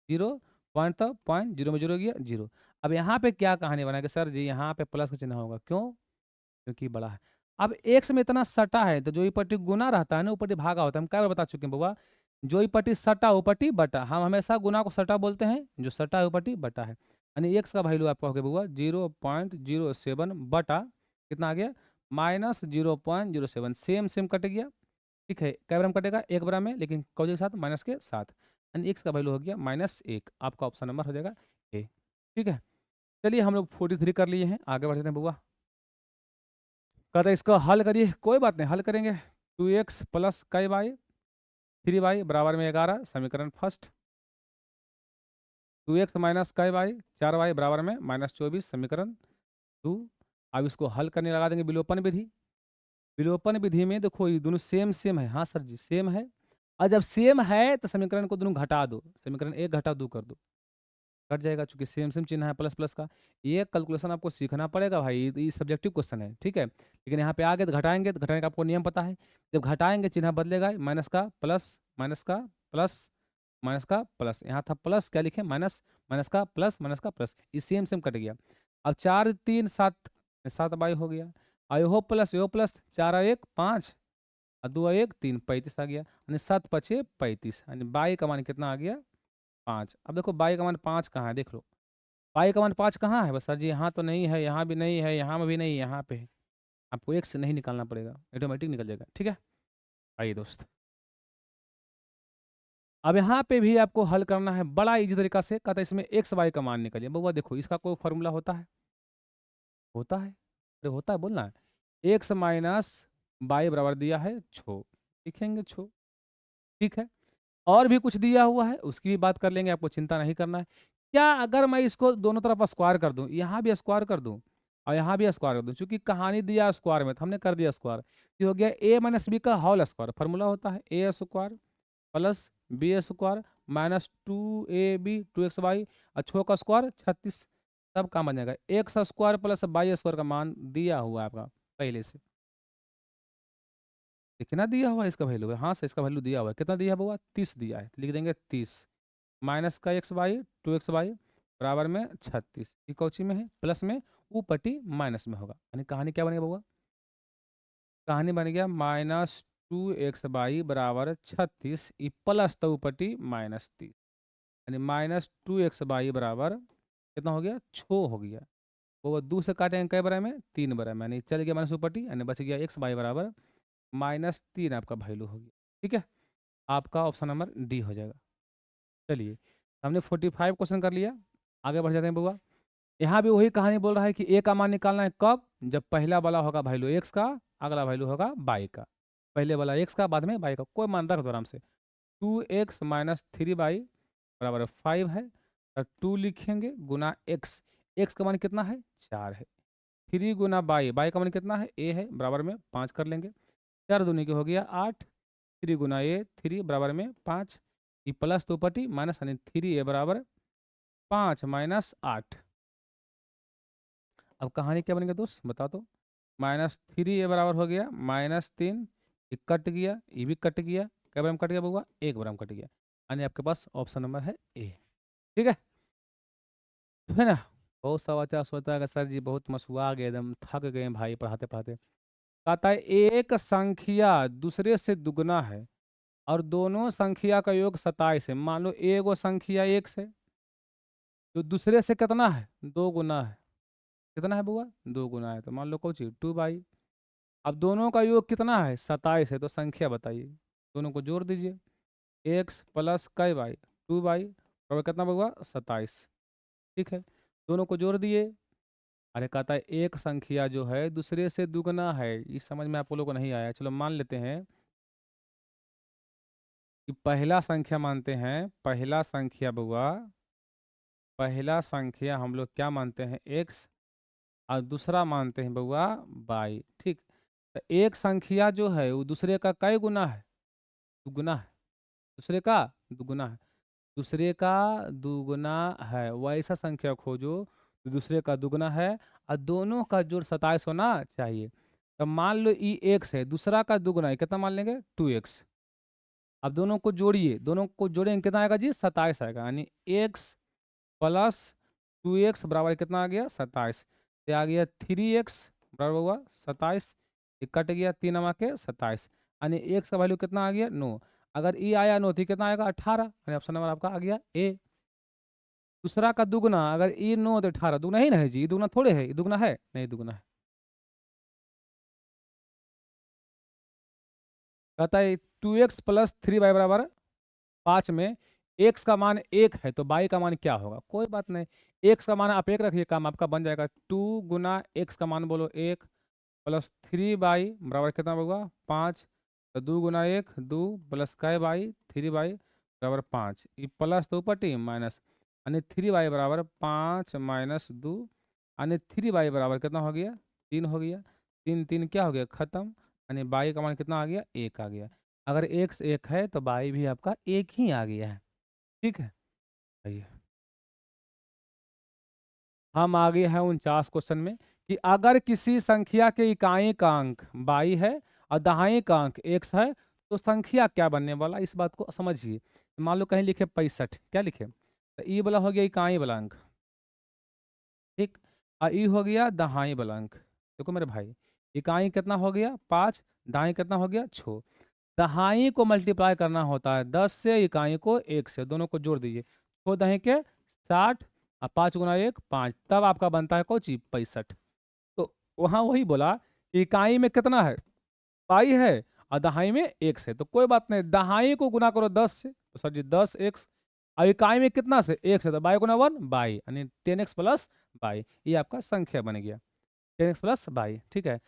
जीरो, पॉइंट तब पॉइंट, जीरो में जीरो गया जीरो। अब यहाँ पे क्या कहानी बनाएगा सर जी, यहाँ पे प्लस का चिन्ह होगा, क्यों? क्योंकि बड़ा है। अब एक्स में इतना सटा है तो जो ई पट्टी गुना रहता है ना, ऊपट्टी भागा होता है, हम क्या बता चुके हैं बुआ, जो ई पट्टी सटा ऊपट्टी बटा, हम हमेशा गुना को सटा बोलते हैं, जो सटा है ऊपट्टी बटा है। यानी एक्स का वैल्यू आपका हो गया बुआ 0.07 बटा कितना आ गया, -0.07, सेम सेम कट गया, ठीक है। कै बार में कटेगा, एक बार में, लेकिन कौन के साथ, माइनस के साथ, यानी एक्स का वैल्यू हो गया -1, आपका ऑप्शन नंबर हो जाएगा ए, ठीक है। चलिए हम लोग 43 कर लिए हैं, आगे बढ़ते हैं बुआ। कहते हैं इसको हल करिए, कोई बात नहीं हल करेंगे। 2x प्लस कई वाई 3y बराबर में 11, समीकरण फर्स्ट। 2x माइनस कई वाई 4y बराबर में -24, समीकरण टू। अब इसको हल करने लगा देंगे विलोपन विधि। विलोपन विधि में देखो ये दोनों सेम सेम है, हाँ सर जी सेम है। और जब सेम है तो समीकरण को दोनों घटा दो, समीकरण एक घटा दो कर दो, कट जाएगा, चूंकि सेम सेम चिन्ह है प्लस प्लस का। ये कैलकुलेशन आपको सीखना पड़ेगा भाई, ये सब्जेक्टिव क्वेश्चन है, ठीक है। लेकिन यहाँ पे आगे तो घटाएंगे, तो घटाने का आपको नियम पता है, जब घटाएंगे चिन्ह बदलेगा, माइनस का प्लस, माइनस का प्लस, माइनस का प्लस, यहाँ था प्लस, क्या लिखे माइनस, माइनस का प्लस, माइनस का प्लस, ये सेम सेम कट गया। अब 4 3 7, 7 बाई हो गया, यो प्लस यो प्लस, 4 1 5 और 2 1 3, 35 आ गया, यानी 7 5 35, यानी बाई का मान कितना आ गया 5। अब देखो बाई का मान 5 कहाँ है, देख लो पाई का मान 5 कहाँ है, बस सर जी यहाँ तो नहीं है, यहाँ भी नहीं है, यहाँ में भी नहीं, यहाँ पे है। आपको एक से नहीं निकालना पड़ेगा, ऑटोमेटिक निकल जाएगा, ठीक है। आइए दोस्त, अब यहाँ पे भी आपको हल करना है बड़ा इजी तरीका से। कहता है इसमें एक्स वाई का मान निकालिए, बउआ देखो इसका कोई फॉर्मूला होता है, होता है, अरे होता है बोलना है, एक्स माइनस वाई बराबर दिया है छो, लिखेंगे छो, ठीक है। और भी कुछ दिया हुआ है उसकी भी बात कर लेंगे, आपको चिंता नहीं करना है। क्या अगर मैं इसको दोनों तरफ स्क्वायर कर दूं, यहाँ भी स्क्वायर कर दूं और यहाँ भी स्क्वायर कर दूं, चूंकि कहानी दिया स्क्वायर में तो हमने कर दिया स्क्वायर, ये हो गया ए माइनस बी का होल स्क्वायर, फार्मूला होता है A square plus B square minus 2ab 2xy, और छो का स्क्वायर 36, सब काम बन जाएगा। X square plus Y square का मान दिया हुआ है आपका पहले से, कितना दिया हुआ है इसका वैल्यू है, हाँ सर इसका वैल्यू दिया हुआ है, कितना दिया हुआ 30 दिया है, तो लिख देंगे 30 माइनस का एक्स वाई 2xy बराबर में 36, ये कौची में है प्लस में, ऊपटी माइनस में होगा, यानी कहानी क्या बनेगा बउआ, कहानी बन गया -2xy बराबर 36, ई प्लस तो ऊपटी -30, यानी -2xy बराबर कितना हो गया छो हो गया। वो दो से काटेंगे कई बराबर में 3 बराबर में, यानी चल गया माइनस ऊपटी, यानी बच गया एक्स वाई बराबर -3, आपका वैल्यू हो गया, ठीक है। आपका ऑप्शन नंबर डी हो जाएगा। चलिए हमने 45 क्वेश्चन कर लिया, आगे बढ़ जाते हैं बुआ। यहाँ भी वही कहानी बोल रहा है कि ए का मान निकालना है कब, जब पहला वाला होगा वैल्यू एक्स का, अगला वैल्यू होगा बाई का, पहले वाला एक्स का बाद में बाई का, कोई मान रख दो आराम से। 2x माइनस 3y बराबर 5 है, और 2 लिखेंगे गुना एक्स, एक्स का मान कितना है 4 है, 3 गुना बाई, बाई का मान कितना है ए है, बराबर में 5 कर लेंगे, 4 दूनी के हो गया 8, 3 गुना ए 3 बराबर में 5, ये प्लस तो पटी माइनस, यानी 3a बराबर 5 माइनस 8। अब कहानी क्या बनेगा दोस्त बता तो, -3a बराबर हो गया -3, ये कट गया, ये भी कट गया, क्या बराबर में कट गया बउआ, एक बराबर में कट गया, यानी आपके पास ऑप्शन नंबर है ए, ठीक है। तो है ना, बहुत समाचार सोचता है कि सर जी बहुत मसुआ गए, एकदम थक गए हैं भाई पढ़ाते पढ़ाते। कहता है एक संख्या दूसरे से दुगना है और दोनों संख्या का योग 27 है। मान लो एगो संख्या एक से, जो दूसरे से कितना है 2 गुना है, कितना है बुआ 2 गुना है, तो मान लो कौन चीज 2 बाई। अब दोनों का योग कितना है 27 है, तो संख्या बताइए, दोनों को जोड़ दीजिए, एक्स प्लस कई बाई 2 बाई और कितना हुआ 27, ठीक है। दोनों को जोड़ दिए, अरे कहता है एक संख्या जो है दूसरे से दुगना है, इस समझ में आप लोगों को नहीं आया, चलो मान लेते हैं कि पहला संख्या मानते हैं, पहला संख्या बुआ पहला संख्या हम लोग क्या मानते हैं, x, और दूसरा मानते हैं बउआ y। ठीक, तो एक संख्या जो है वो दूसरे का कई गुना है, दुगुना है, दूसरे का दुगुना है, दूसरे का दुगुना है, वैसा संख्या खोजो जो दूसरे का दुगुना है और दोनों का जोड़ 27 होना चाहिए। तो मान लो ई एक्स है, दूसरा का दुगुना है, कितना मान लेंगे 2x। अब दोनों को जोड़िए, दोनों को जोड़ेंगे कितना आएगा जी, 27 आएगा, यानी x प्लस 2x बराबर कितना आ गया 27। ये आ गया 3x बराबर हुआ 27, ये कट गया 3 नमा के 27, यानी x का वैल्यू कितना आ गया 9। अगर ई आया 9 तो कितना आएगा 18, यानी ऑप्शन नंबर आपका आ गया ए। दूसरा का दुगुना, अगर ई 9 तो 18, दुगना ही ना है जी, दुगना थोड़े है, दुगना है नहीं, दुगना है। कहता है 2x प्लस 3y बराबर 5 में x का मान 1 है तो y का मान क्या होगा। कोई बात नहीं, x का मान आप 1 रखिए, काम आपका बन जाएगा। 2 गुना x का मान बोलो 1 प्लस 3y बराबर कितना होगा 5। तो 2 गुना 1 2 प्लस कै y 3y बराबर 5, ये प्लस तो ऊपर टी माइनस, यानी 3y बराबर 5 माइनस 2, यानी 3y बराबर कितना हो गया 3 हो गया। 3 3 क्या हो गया खत्म, यानी y का मान कितना आ गया 1 आ गया। अगर x 1 है तो y भी आपका 1 ही आ गया है। ठीक है, आइए हम आगे हैं 49 क्वेश्चन में कि अगर किसी संख्या के इकाई का अंक बाई है और दहाई का अंक x है तो संख्या क्या बनने वाला, इस बात को समझिए। मान लो कहीं लिखे 65, क्या लिखे, तो ई वाला हो गया इकाई वाला अंक, ठीक, और ई हो गया दहाई वाला अंक। देखो मेरे भाई, इकाई कितना हो गया 5, दहाई कितना हो गया 6। दहाई को मल्टीप्लाई करना होता है 10 से, इकाई को 1 से, दोनों को जोड़ दीजिए, 6 दही के 60 और 5 गुना 1 5, तब आपका बनता है कौची 65। तो वहाँ वही बोला कि इकाई में कितना है पाई है और दहाई में 1 से, तो कोई बात नहीं, दहाई को गुना करो 10 से तो सर जी 10x, और इकाई में कितना से 1 से, तो बाई गुना 1 बाई, यानी 10x प्लस बाई, ये आपका संख्या बन गया 10x प्लस बाई। ठीक है,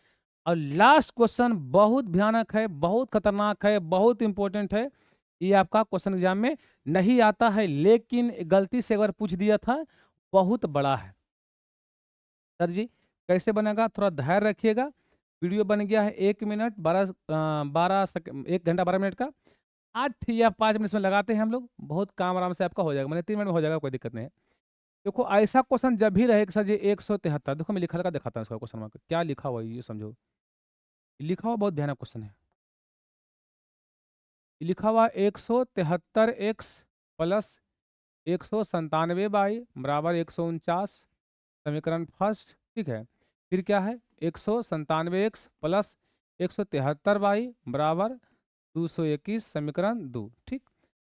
और लास्ट क्वेश्चन बहुत भयानक है, बहुत खतरनाक है, बहुत इंपॉर्टेंट है। ये आपका क्वेश्चन एग्जाम में नहीं आता है, लेकिन गलती से अगर पूछ दिया था, बहुत बड़ा है। सर जी कैसे बनेगा, थोड़ा धैर्य रखिएगा। वीडियो बन गया है 1 मिनट 12 1 घंटा 12 मिनट का, 8 या 5 मिनट में लगाते हैं हम लोग, बहुत काम आराम से आपका हो जाएगा, मैंने 3 मिनट में हो जाएगा, कोई दिक्कत नहीं है। देखो ऐसा क्वेश्चन जब भी रहे कि सर जी 173, देखो मैं लिखा लगा दिखाता हूँ इसका क्वेश्चन मार्क क्या लिखा हुआ है, ये समझो। लिखा हुआ बहुत भयानक क्वेश्चन है, लिखा हुआ 173x प्लस 197 बराबर 149, समीकरण फर्स्ट। ठीक है, फिर क्या है 197x प्लस 173 बराबर 221, समीकरण 2। ठीक,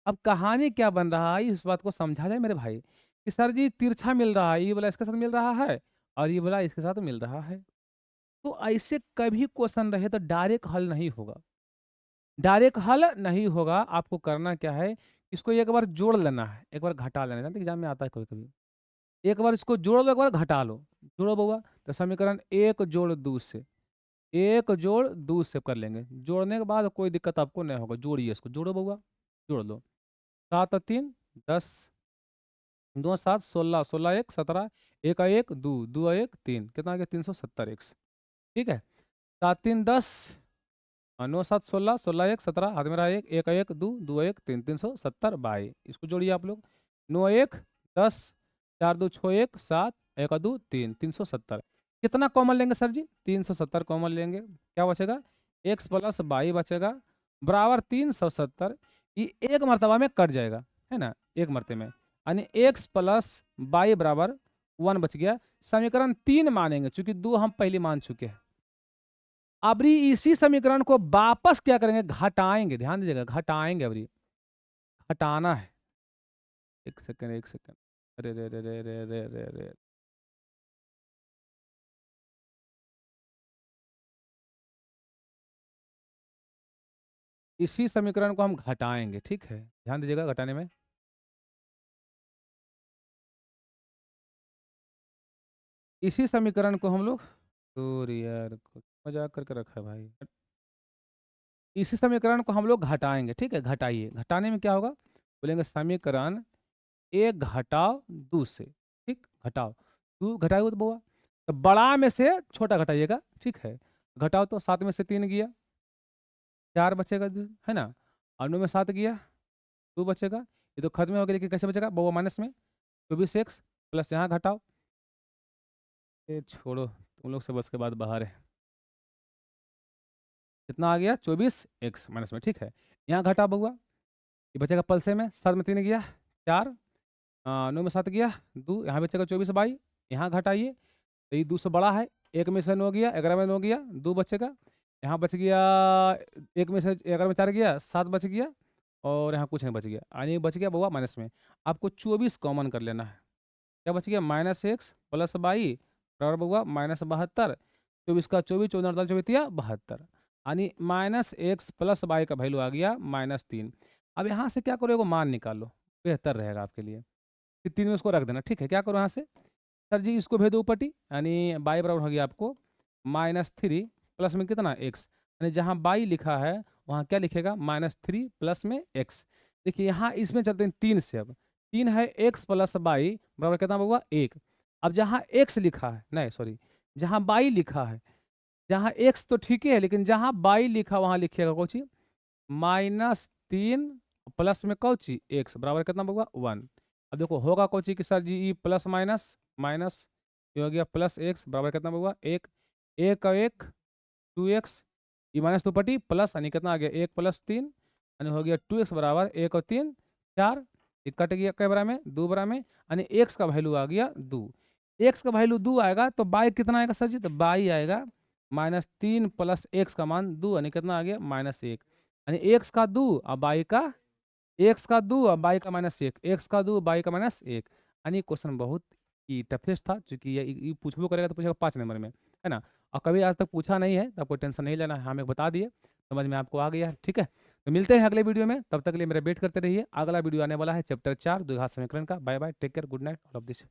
अब कहानी क्या बन रहा है इस बात को समझा जाए मेरे भाई, कि सर जी तिरछा मिल रहा है, ये वाला इसके साथ मिल रहा है और ये वाला इसके साथ मिल रहा है। तो ऐसे कभी क्वेश्चन रहे तो डायरेक्ट हल नहीं होगा, डायरेक्ट हल नहीं होगा। आपको करना क्या है, इसको एक बार जोड़ लेना है, एक बार घटा लेना है, जानते एग्जाम में आता है कभी कभी, एक बार इसको जोड़ लो एक बार घटा लो, जोड़ो बउआ, तो समीकरण 1 जोड़ 2 से, 1 जोड़ 2 से कर लेंगे, जोड़ने के बाद कोई दिक्कत आपको नहीं होगा, जोड़िए इसको, जोड़ो बउआ, जोड़ लो। 7 और 3 10, 2 7 16, 16 1 17, 1 1 2, 2 1 3, कितना आ गया 370x। ठीक है, 7 3 10, 9 7 16, 16 1 17, हाथ में रहा 1 1 1 2, 2 1 3, 370 बाई, इसको जोड़िए आप लोग, 9 1 10, 4 2 6 1 7, 1 2 3, 370। कितना कॉमन लेंगे सर जी, 370 कॉमन लेंगे, क्या बचेगा x प्लस बाई बचेगा बराबर 370, ये एक मरतबा में कट जाएगा, है ना, एक मरते में, यानी x प्लस बाई बराबर 1 बच गया। समीकरण 3 मानेंगे क्योंकि 2 हम पहले मान चुके हैं। अबरी इसी समीकरण को वापस क्या करेंगे, घटाएंगे, ध्यान दीजिएगा, घटाएंगे, अबरी हटाना है। एक सेकंड एक सेकंड, अरे रे रे रे रे रे रे रे, इसी समीकरण को हम घटाएंगे, ठीक है, ध्यान दीजिएगा घटाने में। इसी समीकरण को हम लोग, सॉरी यार कुछ मजाक करके रखा है भाई, इसी समीकरण को हम लोग घटाएंगे, ठीक है, घटाइए, घटाने में क्या होगा, बोलेंगे समीकरण 1 घटाओ 2 से, ठीक? घटाओ, 2 घटाओगे तो बुआ, तो बड़ा में से छोटा घटाइएगा, ठीक है? घटाओ तो 7 में से 3 गया, 4 बचेगा, है ना? और 9 में 7 गया, 2 बचेगा। ये तो खत्म हो गया, लेकिन कैसे बचेगा बुआ? माइनस में 24x प्लस यहाँ घटाओ। ये छोड़ो, तुम लोग से बस के बाद बाहर है। कितना आ गया? 24x माइनस में, ठीक है? यहाँ घटा बुआ, ये बचेगा पल्से में, 7 में 3 गया, 4, 9 में 7 गया, 2, यहाँ बचेगा 24/, यहाँ घटाइए, तो ये 2 से बड़ा है, 1 में से 9 गया, 11 में 9 गया, 2 बचेगा, यहाँ बच गया, 1 में से 11 में 4 गया, 7 बच गया, और यहाँ कुछ नहीं बच गया, यानी बच गया बुआ माइनस में। आपको 24 कॉमन कर लेना है। क्या बच गया? -x प्लस 22 बराबर बुआ -72, 24 का 24, 14 48 24 72, यानी -x प्लस 22 का वैल्यू आ गया -3। अब यहाँ से क्या करोगे? मान निकालो, बेहतर रहेगा आपके लिए। फिर 3 में उसको रख देना, ठीक है? क्या करो यहाँ से? सर जी इसको भेदो ऊपटी, यानी बाई बराबर हो गया आपको -3 प्लस में कितना? x, यानी जहाँ बाई लिखा है वहाँ क्या लिखेगा? -3 प्लस में x। देखिए यहाँ इसमें चलते हैं 3 से, अब 3 है x प्लस बाई बराबर कितना होगा? 1। अब जहाँ x लिखा है, नहीं सॉरी, जहाँ बाई लिखा है, जहाँ x तो ठीक है, लेकिन जहाँ बाई लिखा वहाँ लिखिएगा कौची? -3 प्लस में कौची? x बराबर कितना होगा? 1। अब देखो होगा कौची कि सर जी ई प्लस माइनस माइनस, ये हो गया प्लस x बराबर कितना होगा? 1, 1 का 1 2x, ये माइनस 2 पटी प्लस, यानी कितना आ गया? 1 प्लस 3, यानी हो गया 2x बराबर 1 और 3 4, ये कट गया कै बरा में? 2 बरा में, यानी x का वैल्यू आ गया 2। x का वैल्यू 2 आएगा तो बाई कितना आएगा सर जी? तो बाई आएगा -3 प्लस x का मान 2, यानी कितना आ गया? -1, यानी x का 2 और बाई का x का 2 और बाई का -1, x का 2 बाई का -1, यानी क्वेश्चन बहुत ही टफेस्ट था, क्योंकि ये पूछबो करेगा तो पूछेगा 5 नंबर में, है ना? और कभी आज तक पूछा नहीं है, तो आपको टेंशन नहीं लेना है, हमें बता दिए, समझ में आपको आ गया है, ठीक है? तो मिलते हैं अगले वीडियो में, तब तक के लिए मेरा वेट करते रहिए। अगला वीडियो आने वाला है चैप्टर 4 द्विघात समीकरण का। Bye bye, take care, good night, all of this.